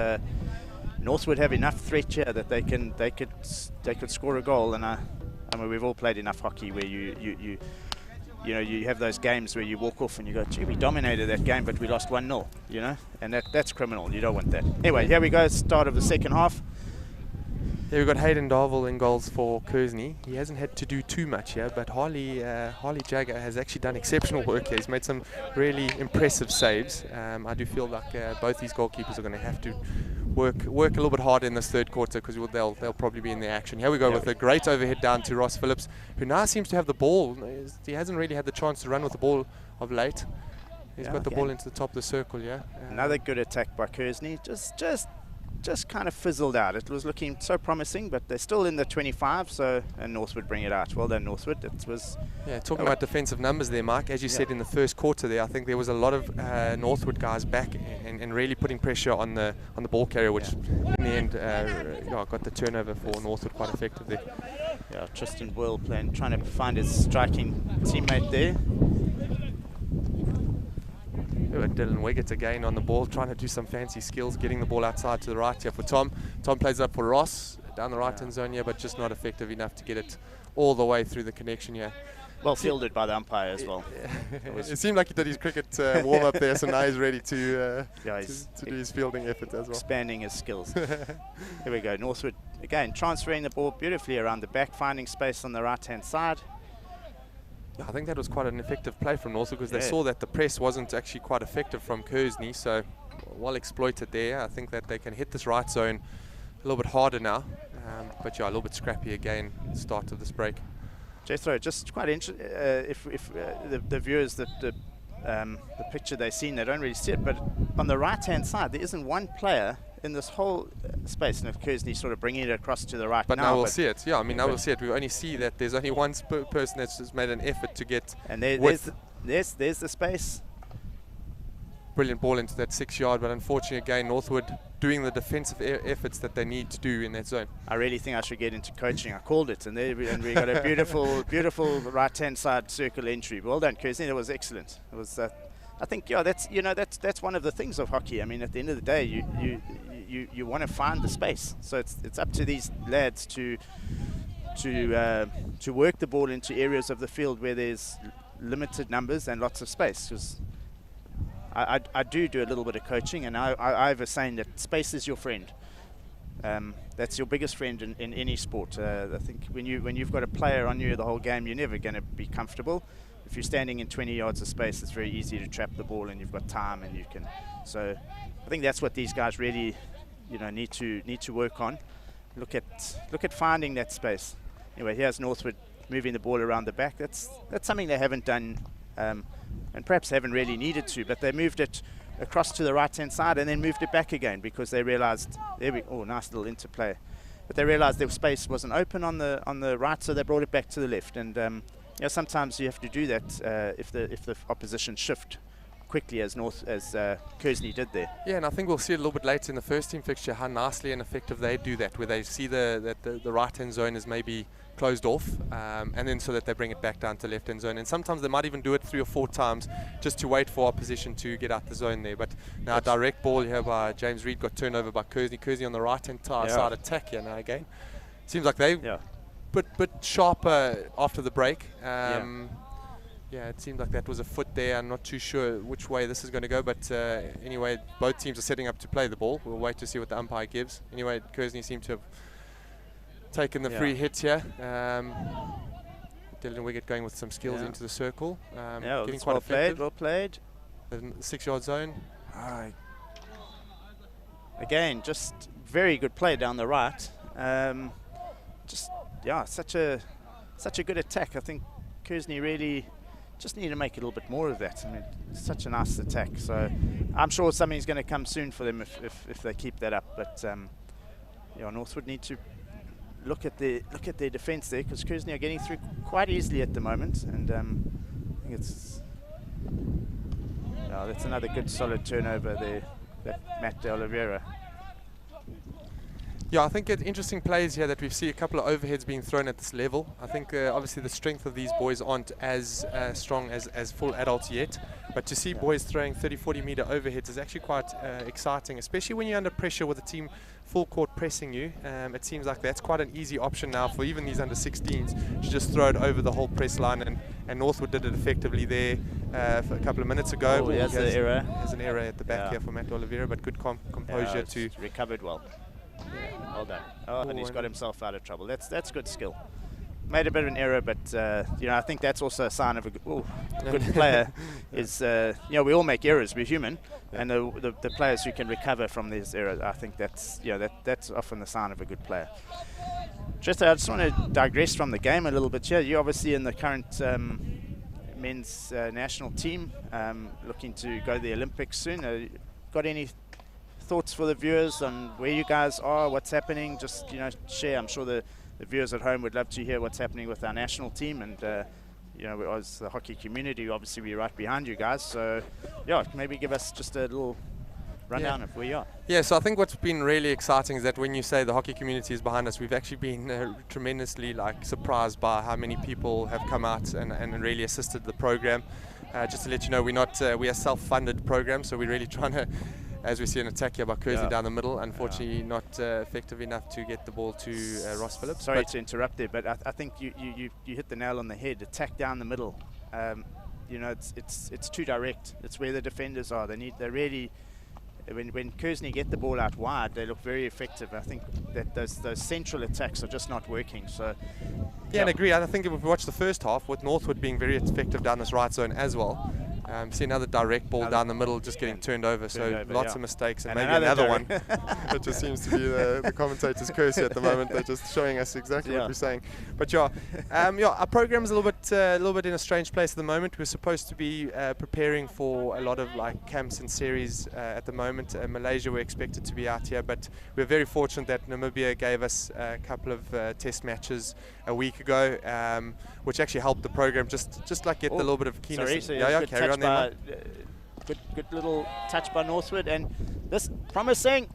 Northwood have enough threat here that they could score a goal. And I mean, we've all played enough hockey where you know, you have those games where you walk off and you go, gee, we dominated that game, but we lost 1-0, you know, and that's criminal. You don't want that. Anyway, here we go, start of the second half. Yeah, we've got Hayden Darville in goals for Kearsney. He hasn't had to do too much here, but Harley Jagger has actually done exceptional work here. He's made some really impressive saves. I do feel like both these goalkeepers are going to have to work a little bit harder in this third quarter, because they'll probably be in the action. Here we go with a great overhead down to Ross Phillips, who now seems to have the ball. He hasn't really had the chance to run with the ball of late. He's got the ball into the top of the circle, yeah. Another good attack by Kearsney. Just kind of fizzled out. It was looking so promising, but they're still in the 25, and Northwood bring it out. Well done, Northwood. It was... Yeah, talking about defensive numbers there, Mike, as you said in the first quarter there, I think there was a lot of Northwood guys back and really putting pressure on the ball carrier, which in the end got the turnover for Northwood quite effectively. Yeah, Tristan Boyle trying to find his striking teammate there. Dylan Wiggett again on the ball, trying to do some fancy skills, getting the ball outside to the right here for Tom. Tom plays up for Ross down the right hand zone here, but just not effective enough to get it all the way through the connection here. Well fielded by the umpire as well. It seemed like he did his cricket warm up there, so now he's ready to do his fielding effort as well. Expanding his skills. Here we go, Northwood again transferring the ball beautifully around the back, finding space on the right hand side. I think that was quite an effective play from Northwood, because they saw that the press wasn't actually quite effective from Kearsney, so well exploited there. I think that they can hit this right zone a little bit harder now, but yeah, a little bit scrappy again at the start of this break. Jethro, just quite interesting, if the viewers that the picture they've seen, they don't really see it, but on the right hand side there isn't one player in this whole space, and if Kearsney sort of bringing it across to the right but now we'll see it. Yeah, I mean, now we'll see it. We only see that there's only one person that's just made an effort to get there's the space. Brilliant ball into that 6 yard, but unfortunately again Northwood doing the defensive efforts that they need to do in that zone. I really think I should get into coaching. I called it, and we got a beautiful right hand side circle entry. Well done, Kearsney. That was excellent. It was I think that's one of the things of hockey. I mean, at the end of the day, you want to find the space. So it's up to these lads to work the ball into areas of the field where there's limited numbers and lots of space. Because I do a little bit of coaching, and I have a saying that space is your friend. That's your biggest friend in any sport. I think when you've got a player on you the whole game, you're never going to be comfortable. If you're standing in 20 yards of space, it's very easy to trap the ball, and you've got time, and you can. So I think that's what these guys really, need to work on. Look at finding that space. Anyway, here's Northwood moving the ball around the back. That's something they haven't done, and perhaps haven't really needed to. But they moved it across to the right-hand side and then moved it back again, because they realised nice little interplay. But they realised their space wasn't open on the right, so they brought it back to the left. And sometimes you have to do that if the opposition shift quickly as Kearsney did there. Yeah, and I think we'll see a little bit later in the first team fixture how nicely and effective they do that, where they see that the right-hand zone is maybe closed off, and then so that they bring it back down to left-hand zone. And sometimes they might even do it 3 or 4 times just to wait for opposition to get out the zone there. But now direct ball here by James Reid got turned over by Kearsney. Kearsney on the right-hand side attack here now again. Seems like they bit sharper after the break. Yeah, it seemed like that was a foot there. I'm not too sure which way this is going to go, but anyway, both teams are setting up to play the ball. We'll wait to see what the umpire gives. Anyway, Kearsney seemed to have taken the free hit here. Dylan Wiggett going with some skills into the circle. Getting quite effective. Well played. The 6-yard zone. Again, just very good play down the right. Such a good attack. I think Kearsney really just need to make a little bit more of that. I mean, such a nice attack. So I'm sure something's going to come soon for them if they keep that up. But Northwood need to look at their defence there, because Kearsney are getting through quite easily at the moment. And I think that's another good solid turnover there, that Matt De Oliveira. Yeah, I think it's interesting plays here that we see a couple of overheads being thrown at this level. I think obviously the strength of these boys aren't as strong as full adults yet, but to see boys throwing 30-40 meter overheads is actually quite exciting, especially when you're under pressure with a team full court pressing you. It seems like that's quite an easy option now for even these under 16s to just throw it over the whole press line, and Northwood did it effectively there for a couple of minutes ago. He has an error at the back here for Matt Oliveira, but good composure to recovered well. Yeah, well done. And he's got himself out of trouble. That's good skill. Made a bit of an error, but I think that's also a sign of a good player. Is we all make errors. We're human, and the players who can recover from these errors, I think that's often the sign of a good player. I just want to digress from the game a little bit here. You're obviously in the current men's national team, looking to go to the Olympics soon. Got any thoughts for the viewers on where you guys are, what's happening? Just share. I'm sure the viewers at home would love to hear what's happening with our national team, and as the hockey community, obviously we're right behind you guys. So maybe give us just a little rundown of where you are. Yeah, so I think what's been really exciting is that when you say the hockey community is behind us, we've actually been tremendously surprised by how many people have come out and really assisted the program. Just to let you know, we are self-funded program, so we're really trying to, as we see an attack here by Kearsney down the middle, unfortunately not effective enough to get the ball to Ross Phillips. Sorry to interrupt there, but I think you hit the nail on the head. Attack down the middle. It's too direct. It's where the defenders are. They really, when Kearsney get the ball out wide, they look very effective. I think that those central attacks are just not working. So and I agree. I think if we watch the first half, with Northwood being very effective down this right zone as well. See another direct ball down the middle just getting turned over, so lots of mistakes, and maybe another one. It just seems to be the commentator's curse at the moment. They're just showing us exactly what we're saying. But our program is a little bit in a strange place at the moment. We're supposed to be preparing for a lot of camps and series at the moment. Malaysia, we're expected to be out here, but we're very fortunate that Namibia gave us a couple of test matches a week ago, which actually helped the program just get the little bit of keenness. Carry on. Good little touch by Northwood, and this promising.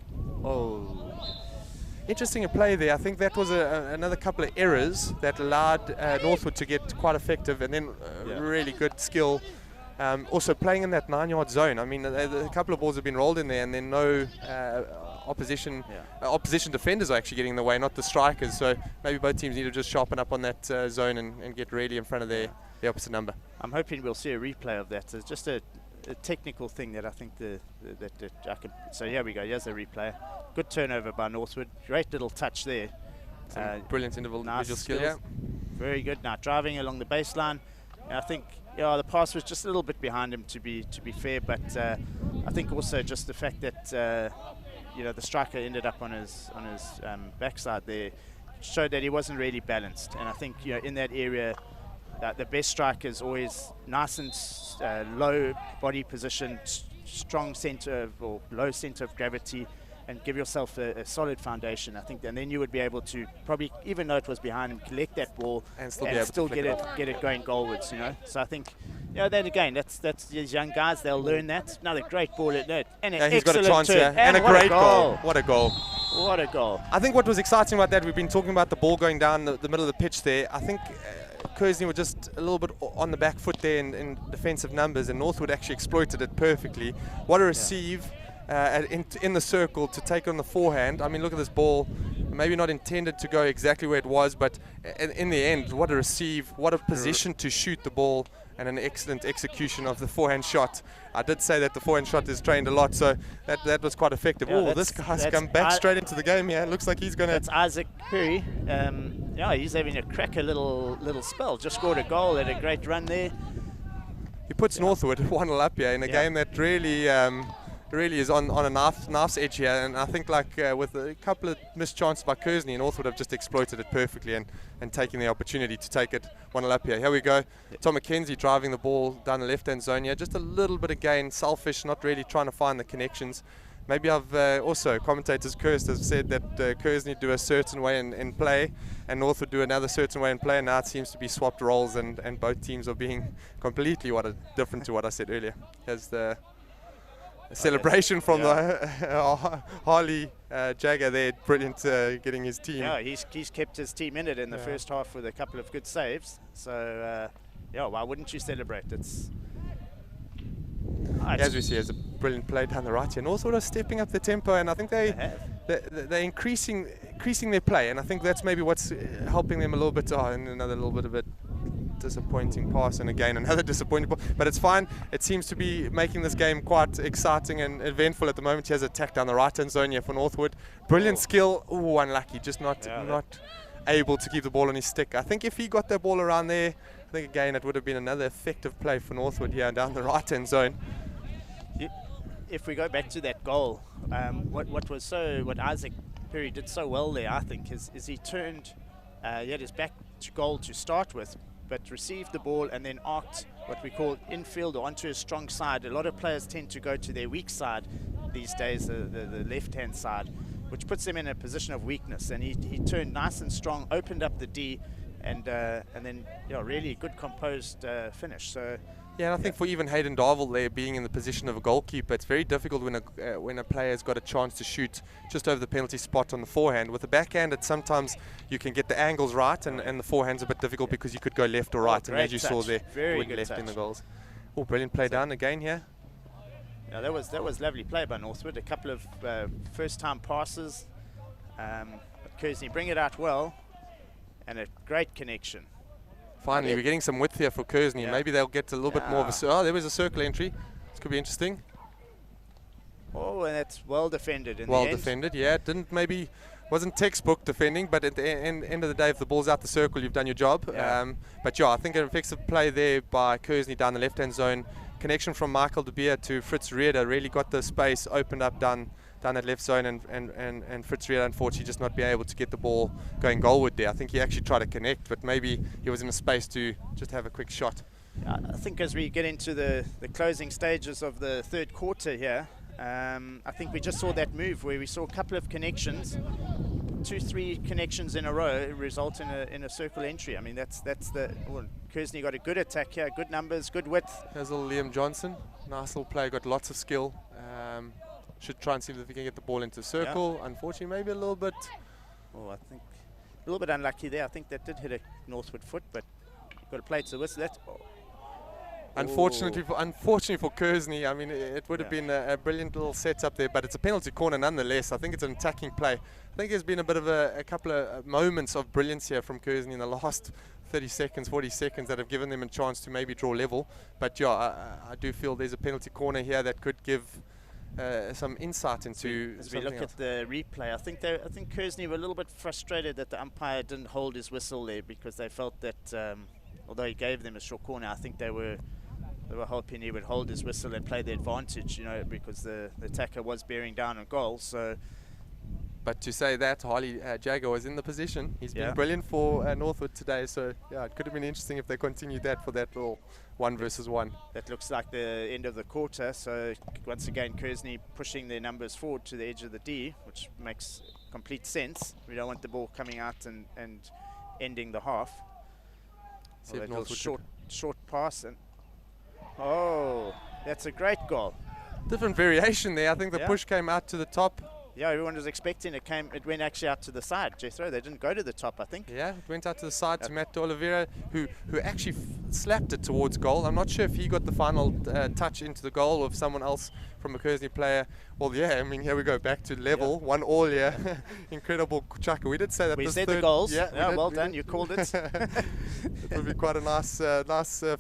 Interesting play there. I think that was another couple of errors that allowed Northwood to get quite effective, and then really good skill. Also playing in that 9-yard zone. I mean, a couple of balls have been rolled in there, and then no opposition defenders are actually getting in the way, not the strikers. So maybe both teams need to just sharpen up on that zone and get really in front of the opposite number. I'm hoping we'll see a replay of that. It's just a technical thing that I think that I can. So here we go. Here's a replay. Good turnover by Northwood. Great little touch there. Brilliant interval nice visual skill. Yeah. Very good. Now driving along the baseline. I think the pass was just a little bit behind him, to be fair, but I think also just the fact that the striker ended up on his backside there showed that he wasn't really balanced. And I think in that area, the best striker is always nice and low body position, strong center or low center of gravity, and give yourself a solid foundation, I think, and then you would be able to probably, even though it was behind him, collect that ball and still, get it going goalwards, you know. So I think, you know, then again, that's these young guys, they'll learn that. Another great ball at that, and an he's got a chance turn. here, and a great goal. What a goal! What a goal! I think what was exciting about that, we've been talking about the ball going down the middle of the pitch there. I think Kearsney were just a little bit on the back foot there in defensive numbers, and Northwood actually exploited it perfectly. What a receive in the circle to take on the forehand. I mean, look at this ball. Maybe not intended to go exactly where it was, but in the end, what a receive, what a position to shoot the ball, and an excellent execution of the forehand shot. I did say that the forehand shot is trained a lot, so that was quite effective. Oh, this guy's come back straight into the game here. It looks like he's going to... That's Isaac Perry. Yeah, he's having a cracker little spell. Just scored a goal, had a great run there. He puts Northwood 1-0 up here in a game that really is on a knife's edge here, and I think with a couple of missed chances by Kearsney, Northwood have just exploited it perfectly and taking the opportunity to take it 1-0 up here. Here we go. Tom McKenzie driving the ball down the left-hand zone here. Just a little bit again, selfish, not really trying to find the connections. Maybe I've also, commentators cursed, have said that Kearsney do a certain way in play and Northwood do another certain way in play, and now it seems to be swapped roles, and both teams are being completely different to what I said earlier. As the celebration from the Harley Jagger there, brilliant, getting his team. Yeah, he's kept his team in it in the first half with a couple of good saves. So yeah, why wouldn't you celebrate? It's as we see, as a brilliant play down the right here, and also stepping up the tempo, and I think they're increasing their play, and I think that's maybe what's helping them a little bit. And another little bit of a disappointing pass, and again another disappointing pass, but it's fine. It seems to be making this game quite exciting and eventful at the moment. He has attack down the right-hand zone here for Northwood. Brilliant skill. Oh, unlucky, just not able to keep the ball on his stick. I think if he got that ball around there, I think again it would have been another effective play for Northwood here down the right-hand zone. If we go back to that goal, what Isaac Perry did so well there, I think, is he turned, he had his back to goal to start with, but received the ball and then arced what we call infield or onto his strong side. A lot of players tend to go to their weak side these days, the left-hand side, which puts them in a position of weakness. And he turned nice and strong, opened up the D, and then really good composed finish. So. Yeah, and I think for even Hayden Darville there being in the position of a goalkeeper, it's very difficult when a player's got a chance to shoot just over the penalty spot on the forehand. With the backhand, sometimes you can get the angles right, and the forehand's a bit difficult because you could go left or right, and as you saw there, went left in the goals. Oh, brilliant play down again here. Yeah, that was lovely play by Northwood. A couple of first-time passes. Kearsney bring it out well, and a great connection. Finally, we're getting some width here for Kearsney. Yeah. Maybe they'll get a little bit more of a... Oh, there was a circle entry. This could be interesting. Oh, and that's well defended. Well defended, yeah. Wasn't textbook defending, but at the end of the day, if the ball's out the circle, you've done your job. Yeah. But yeah, I think an effective play there by Kearsney down the left-hand zone. Connection from Michael De Beer to Fritz Rieder really got the space opened up down that left zone, and Fritz Rieder unfortunately just not be able to get the ball going goalward there. I think he actually tried to connect, but maybe he was in a space to just have a quick shot. I think as we get into the closing stages of the third quarter here, I think we just saw that move where we saw a couple of connections, 2-3 connections in a row result in a circle entry. I mean, that's Kearsney got a good attack here, good numbers, good width. There's little Liam Johnson, nice little play, got lots of skill. Should try and see if we can get the ball into the circle. Yeah. Unfortunately, maybe a little bit. Oh, I think a little bit unlucky there. I think that did hit a Northwood foot, but got to play it to the whistle. Unfortunately for Kearsney, I mean, it would have been a brilliant little setup there, but it's a penalty corner nonetheless. I think it's an attacking play. I think there's been a bit of a couple of moments of brilliance here from Kearsney in the last 30 seconds, 40 seconds that have given them a chance to maybe draw level. But yeah, I do feel there's a penalty corner here that could give some insight into. As we look at the replay, I think Kearsney were a little bit frustrated that the umpire didn't hold his whistle there, because they felt that although he gave them a short corner, I think they were hoping he would hold his whistle and play the advantage, because the attacker was bearing down on goal. So, But to say that, Harley Jagger was in the position. He's been Yeah. brilliant for Northwood today. So, yeah, it could have been interesting if they continued that for that little 1 versus 1. That looks like the end of the quarter. So once again, Kearsney pushing their numbers forward to the edge of the D, which makes complete sense. We don't want the ball coming out and ending the half. See Well, if that little Northwood short pass. And oh, that's a great goal. different variation there. I think the Yeah. push came out to the top. Yeah, everyone was expecting it. It went actually out to the side, Jethro. They didn't go to the top, I think. Yeah, it went out to the side to Matt de Oliveira, who actually slapped it towards goal. I'm not sure if he got the final touch into the goal or if someone else from a Kearsney player. Well, yeah, I mean, here we go back to level. 1-1, yeah. Incredible chucker. We did say that We this said third, the goals. Yeah, Yeah, well we done. did. You called it. It would be quite a nice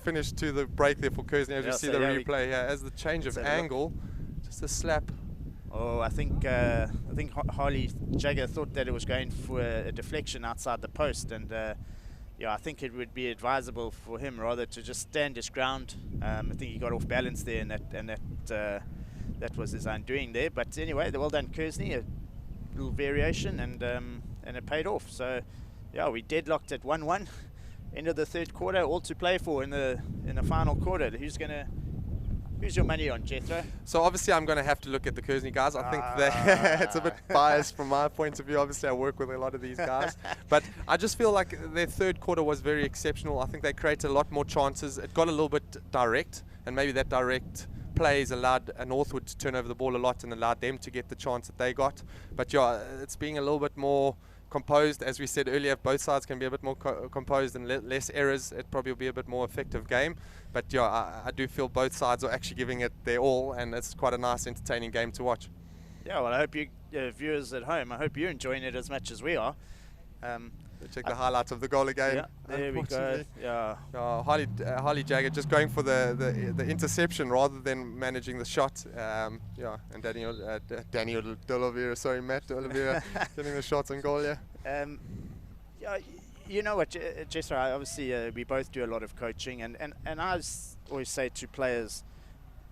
finish to the break there for Kearsney as Yeah, we see so the yeah, we- replay. Yeah, as the change of Let's have a look. angle, just a slap. Oh, I think Harley Jagger thought that it was going for a deflection outside the post, and yeah, I think it would be advisable for him rather to just stand his ground. I think he got off balance there, and that was his undoing there. But anyway, well done, Kearsney. A little variation, and it paid off. So yeah, we deadlocked at 1-1. End of the third quarter, all to play for in the final quarter. Who's your money on, Jethro? So obviously I'm going to have to look at the Kearsney guys. I think that it's a bit biased from my point of view. Obviously I work with a lot of these guys. But I just feel like their third quarter was very exceptional. I think they created a lot more chances. It got a little bit direct, and maybe that direct plays allowed Northwood to turn over the ball a lot and allowed them to get the chance that they got. But yeah, it's being a little bit more composed. As we said earlier, if both sides can be a bit more composed and less errors, it probably will be a bit more effective game. But yeah, I do feel both sides are actually giving it their all, and it's quite a nice, entertaining game to watch. Yeah, well, I hope you viewers at home, I hope you're enjoying it as much as we are. Check the highlights of the goal again. Yeah, there we go. Yeah. Harley Jagger just going for the interception rather than managing the shot. Yeah, and Daniel de Oliveira, sorry, Matt de Oliveira getting the shots on goal. Yeah. Yeah, you know what, Jethro, obviously we both do a lot of coaching, and I always say to players,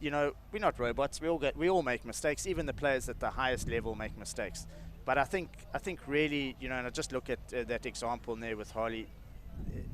you know, we're not robots. We all make mistakes. Even the players at the highest level make mistakes. But I think really, you know, and I just look at that example in there with Harley.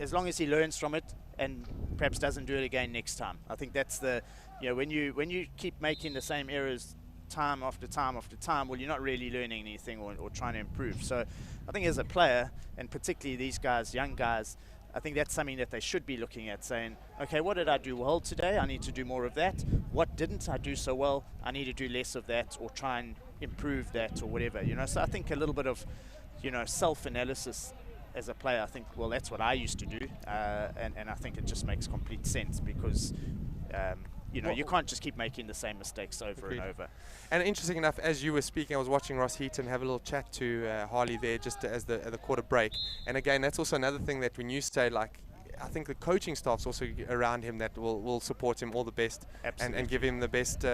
As long as he learns from it and perhaps doesn't do it again next time, I think that's the, you know, when you keep making the same errors time after time after time, well, you're not really learning anything or trying to improve. So I think as a player, and particularly these guys, young guys, I think that's something that they should be looking at, saying, okay, what did I do well today? I need to do more of that. What didn't I do so well? I need to do less of that, or try and improve that, or whatever, you know. So I think a little bit of, you know, self-analysis as a player, I think, well, that's what I used to do, and I think it just makes complete sense, because you know, you can't just keep making the same mistakes over and over. And interesting enough, as you were speaking, I was watching Ross Heaton have a little chat to Harley there just as the quarter break. And again, that's also another thing that when you say, like, I think the coaching staff's also around him that will support him all the best and give him the best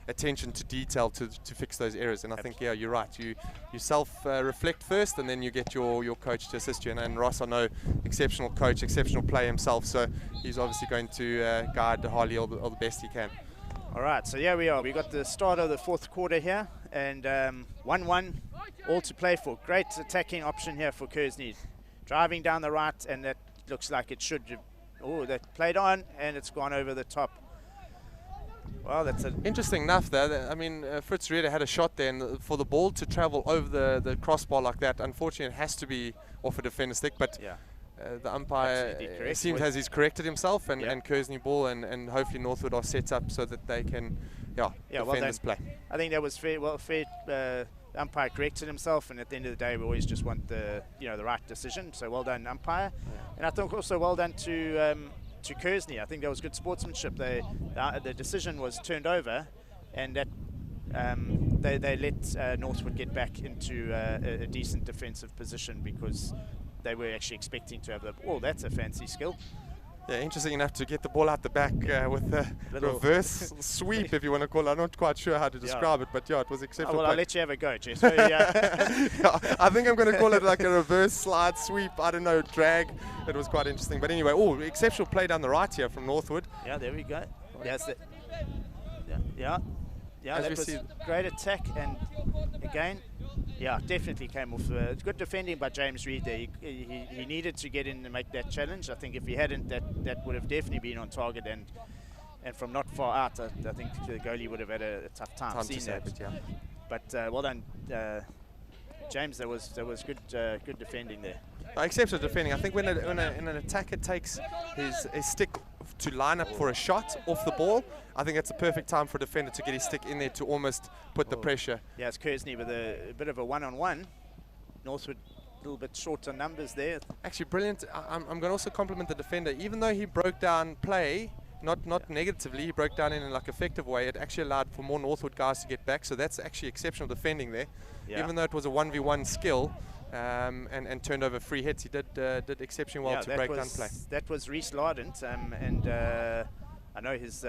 attention to detail to fix those errors. And I think, yeah, you're right. You self-reflect first, and then you get your coach to assist you. And Ross, I know, exceptional coach, exceptional player himself, so he's obviously going to guide Harley all the best he can. All right, so here we are. We got the start of the fourth quarter here, and 1-1, all to play for. Great attacking option here for Kearsney. Driving down the right, and that looks like it should. Oh, that played on, and it's gone over the top. Well, that's interesting enough there. I mean, Fritz Rieder had a shot there, and for the ball to travel over the crossbar like that, unfortunately, it has to be off a defender stick. But yeah, the umpire seems as he's corrected himself, and Kearsney ball, and hopefully Northwood are set up so that they can, defend this play. I think that was fair. Well, fair. The umpire corrected himself, and at the end of the day, we always just want the right decision. So well done, umpire. Yeah. And I think also well done to Kearsney. I think that was good sportsmanship. The decision was turned over, and that they let Northwood get back into a decent defensive position, because they were actually expecting to have the ball. That's a fancy skill. Yeah, interesting enough to get the ball out the back with a reverse sweep, if you want to call it. I'm not quite sure how to describe it, but yeah, it was exceptional. Well, I'll let you have a go, Jess. So, I think I'm going to call it like a reverse slide sweep. I don't know, drag. It was quite interesting. But anyway, exceptional play down the right here from Northwood. Yeah, there we go. That's it. Yeah, that was great attack, and again. Yeah, definitely came off. Good defending by James Reed there. He needed to get in and make that challenge. I think if he hadn't, that would have definitely been on target, and from not far out, I think the goalie would have had a tough time seeing that. It, yeah. But well done, James. There was good defending there. Exceptional defending. I think when an attacker takes his stick to line up for a shot off the ball, I think that's a perfect time for a defender to get his stick in there to almost put the pressure. Yeah, it's Kearsney with a bit of a one-on-one. Northwood a little bit short on numbers there. Actually brilliant. I'm going to also compliment the defender. Even though he broke down play, not negatively, he broke down in an effective way, it actually allowed for more Northwood guys to get back, so that's actually exceptional defending there. Yeah. Even though it was a 1v1 skill, and turned over free hits, he did exceptionally well to break down play. That was Reese Lardent, and I know his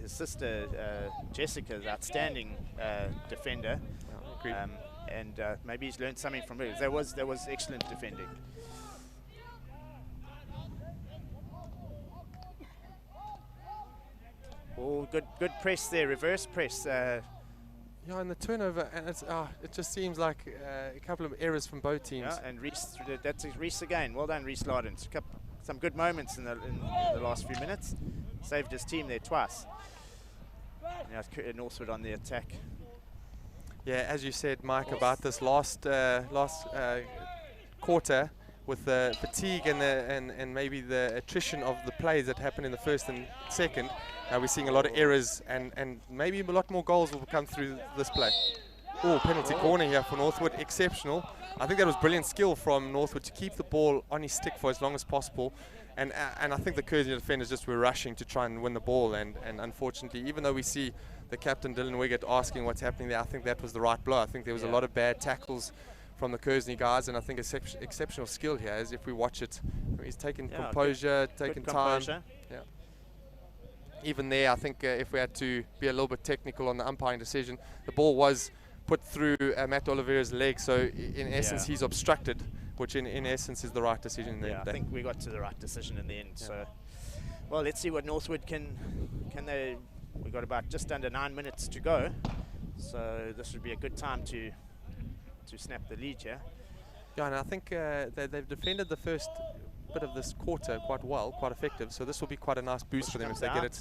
sister Jessica is outstanding defender, and maybe he's learned something from her. There was excellent defending. Oh, good press there, reverse press. Yeah, and the turnover, and it just seems like a couple of errors from both teams. Yeah, and Reese, that's Reese again. Well done, Reese Lardent. Some good moments in the last few minutes. Saved his team there twice. Now it's Northwood on the attack. Yeah, as you said, Mike, about this last quarter, with the fatigue and maybe the attrition of the plays that happened in the first and second, we're seeing a lot of errors and maybe a lot more goals will come through this play. Oh, penalty corner here for Northwood, exceptional. I think that was brilliant skill from Northwood to keep the ball on his stick for as long as possible. And I think the Kearsney defenders just were rushing to try and win the ball, and unfortunately, even though we see the captain Dylan Wiggett asking what's happening there, I think that was the right blow. I think there was a lot of bad tackles from the Kearsney guys, and I think exceptional skill here, as if we watch it, he's taken composure, taken time. Yeah. Even there, I think if we had to be a little bit technical on the umpiring decision, the ball was put through Matt Oliveira's leg, so in essence he's obstructed, which in essence is the right decision in the end. I think we got to the right decision in the end. So, well, let's see what Northwood can they. We've got about just under 9 minutes to go, so this would be a good time to snap the lead here. Yeah, and I think they've defended the first bit of this quarter quite well, quite effective, so this will be quite a nice boost for them if they get it.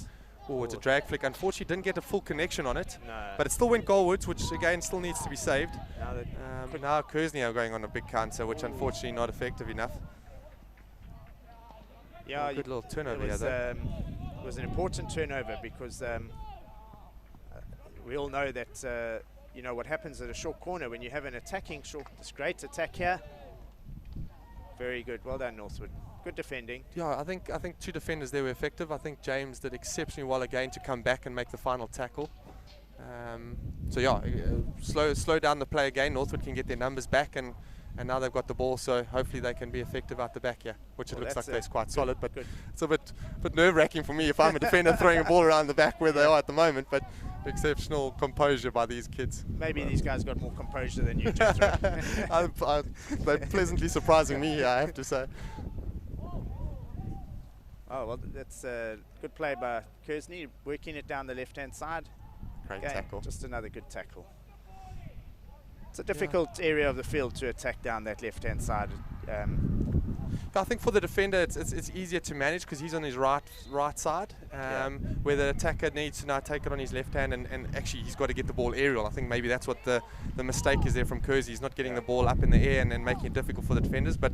Oh, it's a drag flick. Unfortunately, didn't get a full connection on it, but it still went goalwards, which again still needs to be saved. Now Kearsney are going on a big counter, which unfortunately not effective enough. Yeah, good little turnover here though. It was an important turnover because we all know that you know what happens at a short corner when you have an attacking short. This great attack here. Very good. Well done, Northwood. Good defending. Yeah, I think two defenders there were effective. I think James did exceptionally well again to come back and make the final tackle. So yeah, slow down the play again. Northwood can get their numbers back, and now they've got the ball, so hopefully they can be effective out the back here, which it looks like they're quite solid, but it's a bit nerve-wracking for me if I'm a defender throwing a ball around the back where they are at the moment, but exceptional composure by these kids. Maybe these guys got more composure than you, Jethro. They're pleasantly surprising me here, I have to say. Oh, well, that's a good play by Kearsney, working it down the left-hand side. Great tackle. Just another good tackle. It's a difficult area of the field to attack down that left-hand side. I think for the defender, it's easier to manage because he's on his right side, where the attacker needs to now take it on his left hand, and actually he's got to get the ball aerial. I think maybe that's what the mistake is there from Kearsney. He's not getting the ball up in the air and making it difficult for the defenders, but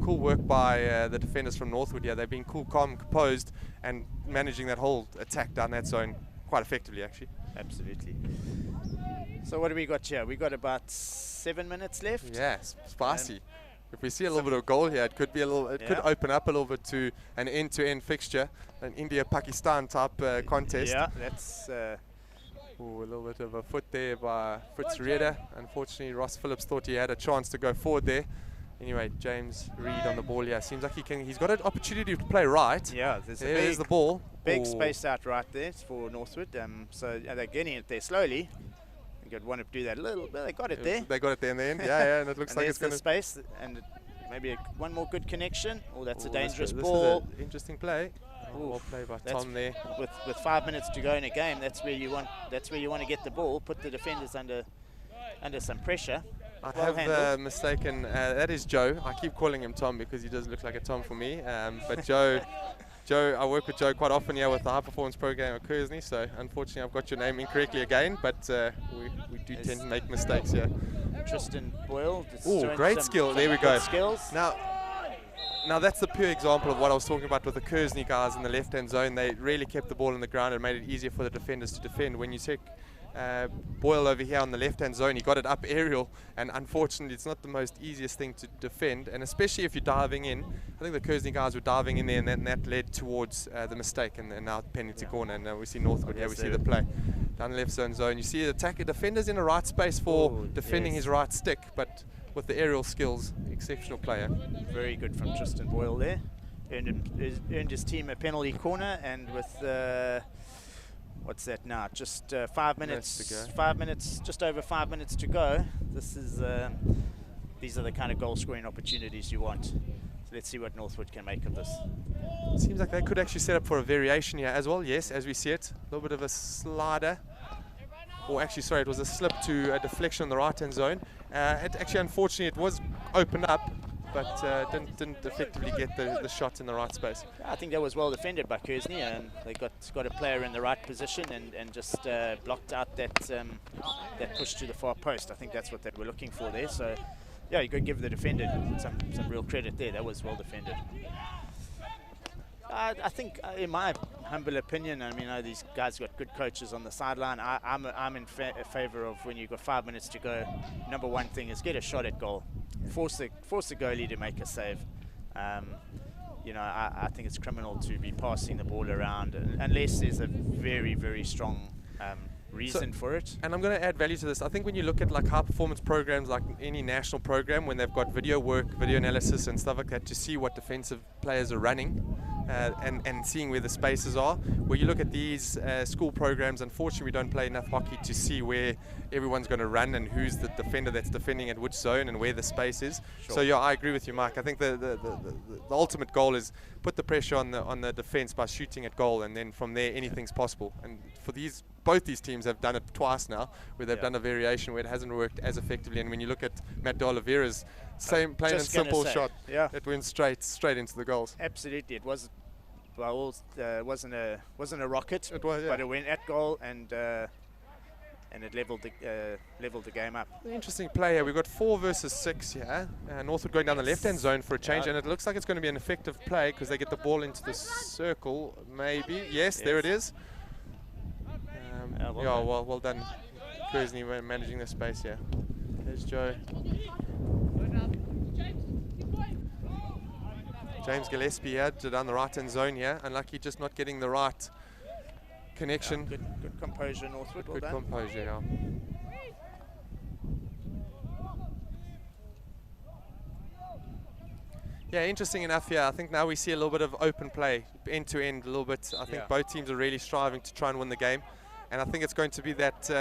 cool work by the defenders from Northwood. Yeah, they've been cool, calm, composed, and managing that whole attack down that zone quite effectively, actually. Absolutely. So what do we got here? We got about 7 minutes left. Yeah, spicy. If we see a little bit of goal here, it could be a little. It could open up a little bit to an end-to-end fixture, an India-Pakistan type contest. Yeah, that's. Ooh, a little bit of a foot there by Fritz Rieder. Unfortunately, Ross Phillips thought he had a chance to go forward there. Anyway, James Reed on the ball here. Seems like he's got an opportunity to play right. Yeah, there's the ball. Big space out right there for Northwood. So they're getting it there slowly. I think I'd want to do that a little bit. They got it there. They got it there in the end. Yeah, and it looks like it's going to space, and maybe one more good connection. Oh, that's a dangerous this ball. Is an interesting play. Well played by Tom there. With 5 minutes to go in a game, that's where you want to get the ball, put the defenders under some pressure. I have mistaken. That is Joe. I keep calling him Tom because he does look like a Tom for me. But Joe, I work with Joe quite often here with the high performance program at Kearsney. So unfortunately, I've got your name incorrectly again. But we do tend to make mistakes here. Tristan Boyle. Oh, great skill. There we go. Skills. Now that's the pure example of what I was talking about with the Kearsney guys in the left-hand zone. They really kept the ball on the ground and made it easier for the defenders to defend. When you take Boyle over here on the left-hand zone, he got it up aerial, and unfortunately it's not the most easiest thing to defend, and especially if you're diving in. I think the Kearsney guys were diving in there, and that led towards the mistake, and now penalty corner, and now we see Northwood. We see the play down the left zone. You see the attacker defenders in the right space for defending his right stick, but with the aerial skills, exceptional player. Very good from Tristan Boyle there. Earned his team a penalty corner, and with what's that now? Just 5 minutes to go. 5 minutes, just over 5 minutes to go. These are the kind of goal-scoring opportunities you want. So let's see what Northwood can make of this. Seems like they could actually set up for a variation here as well. Yes, as we see it, a little bit of a slider. Or actually, sorry, it was a slip to a deflection on the right-hand zone. Unfortunately, it was opened up, but didn't effectively get the shot in the right space. I think that was well defended by Kearsney, and they got a player in the right position and just blocked out that push to the far post. I think that's what they were looking for there. So, yeah, you could give the defender some real credit there. That was well defended. I think, in my humble opinion, I mean, these guys got good coaches on the sideline. I'm in favour of when you've got 5 minutes to go. Number one thing is get a shot at goal. Force the goalie to make a save. I think it's criminal to be passing the ball around unless there's a very, very strong reason for it. And I'm going to add value to this. I think when you look at like high performance programs, like any national program, when they've got video work, video analysis and stuff like that, to see what defensive players are running and seeing where the spaces are. Where you look at these school programs, unfortunately we don't play enough hockey to see where everyone's going to run and who's the defender that's defending at which zone and where the space is. Sure. So yeah, I agree with you, Mike. I think the ultimate goal is put the pressure on the defense by shooting at goal, and then from there anything's possible. And for both these teams have done it twice now, where they've done a variation where it hasn't worked as effectively. And when you look at Matt de Oliveira's same plain and simple shot, it went straight into the goals. Absolutely, it was. Well, wasn't a rocket. It was, but it went at goal and it leveled the game up. Interesting play here. We've got 4 versus 6 here. Northwood going down the left-hand zone for a change, and it looks like it's going to be an effective play because they get the ball into the circle. Maybe yes. There it is. Well done, Kearsney, managing the space here. There's Joe. James Gillespie here down the right-hand zone here. Unlucky just not getting the right connection. Good composure, Northwood. Good composure, yeah. Yeah, interesting enough here. I think now we see a little bit of open play, end-to-end a little bit. I think both teams are really striving to try and win the game. And I think it's going to be that,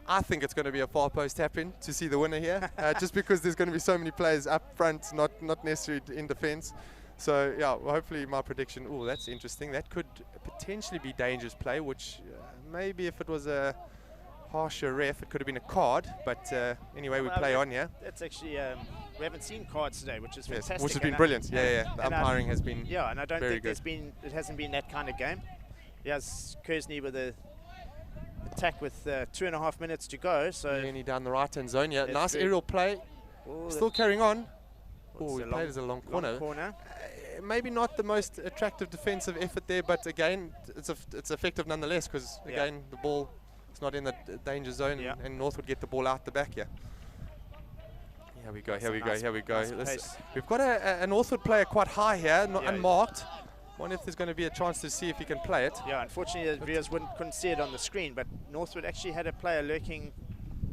I think it's going to be a far post tap-in to see the winner here. Just because there's going to be so many players up front, not necessarily in defence. So, yeah, well, hopefully my prediction, that's interesting. That could potentially be dangerous play, which maybe if it was a harsher ref, it could have been a card. But anyway, we play on, yeah. That's actually, we haven't seen cards today, which is fantastic. Which has been brilliant, The umpiring has been and I don't think it hasn't been that kind of game. Yes, Kearsney with a attack with 2.5 minutes to go. So Jenny down the right-hand zone, nice aerial play. Still carrying on. He played as a long corner. Maybe not the most attractive defensive effort there, but again, it's effective nonetheless because again the ball is not in the danger zone, and North would get the ball out the back here. Here we go. We've got a Northwood player quite high here, unmarked. Wonder if there's going to be a chance to see if he can play it. Yeah, unfortunately the viewers couldn't see it on the screen, but Northwood actually had a player lurking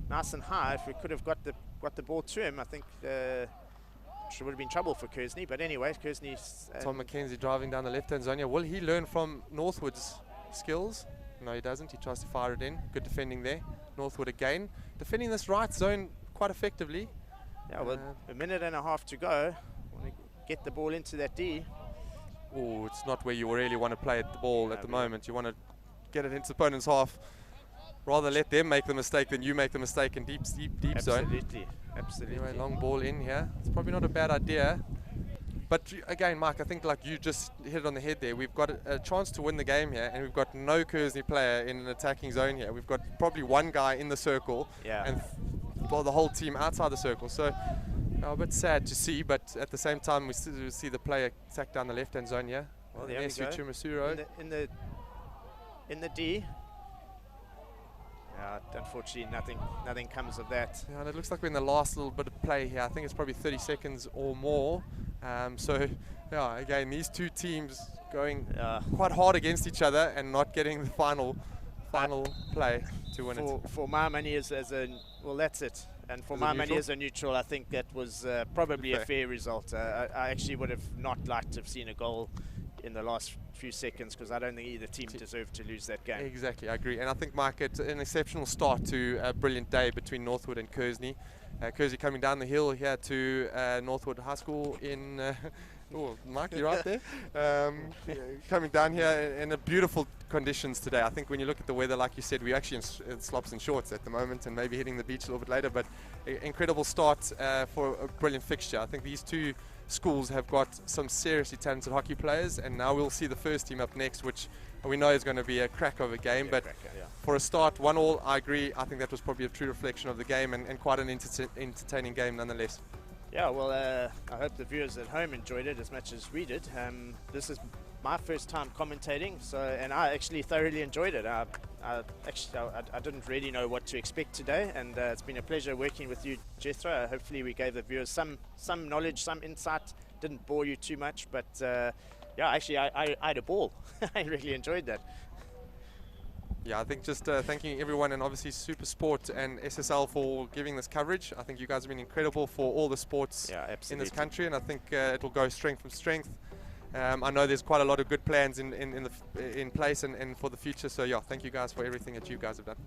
nice and high. If we could have got the ball to him, I think it would have been trouble for Kearsney. But anyway, Kearsney's Tom McKenzie driving down the left-hand zone. Will he learn from Northwood's skills? No, he doesn't. He tries to fire it in. Good defending there. Northwood again defending this right zone quite effectively. Yeah, well, a minute and a half to go. Want to get the ball into that D. oh, it's not where you really want to play the ball at the really. moment. You want to get it into the opponent's half. Rather let them make the mistake than you make the mistake in deep zone. Absolutely. Anyway, long ball in here. It's probably not a bad idea. But again, Mike, I think like you just hit it on the head there. We've got a chance to win the game here, and we've got no Kearsney player in an attacking zone here. We've got probably one guy in the circle, and the whole team outside the circle. So a bit sad to see, but at the same time, we see the player attack down the left-hand zone here. Well, there we go. In the D. Unfortunately, nothing comes of that. Yeah, and it looks like we're in the last little bit of play here. I think it's probably 30 seconds or more. So, yeah, again, these two teams going quite hard against each other and not getting the final play to win it. For my money as a well, that's it. And for my money as a neutral, I think that was probably a fair result. I actually would have not liked to have seen a goal in the last few seconds, because I don't think either team deserved to lose that game. Exactly, I agree. And I think, Mike, it's an exceptional start to a brilliant day between Northwood and Kearsney. Kearsney coming down the hill here to Northwood High School in... oh, Mike, you're right there. Coming down here in a beautiful conditions today. I think when you look at the weather, like you said, we're actually in slops and shorts at the moment and maybe hitting the beach a little bit later, but incredible start for a brilliant fixture. I think these two schools have got some seriously talented hockey players, and now we'll see the first team up next, which we know is going to be a crack of a game. But for a start, 1-1, I agree. I think that was probably a true reflection of the game, and quite an entertaining game nonetheless. Yeah, well, I hope the viewers at home enjoyed it as much as we did. This is my first time commentating, and I actually thoroughly enjoyed it. I didn't really know what to expect today, and it's been a pleasure working with you, Jethro. Hopefully we gave the viewers some knowledge, some insight, didn't bore you too much, but yeah, actually I had a ball. I really enjoyed that. Yeah, I think just thanking everyone, and obviously Super Sport and SSL for giving this coverage. I think you guys have been incredible for all the sports in this country, and I think it will go strength from strength. I know there's quite a lot of good plans in place and for the future. So yeah, thank you guys for everything that you guys have done.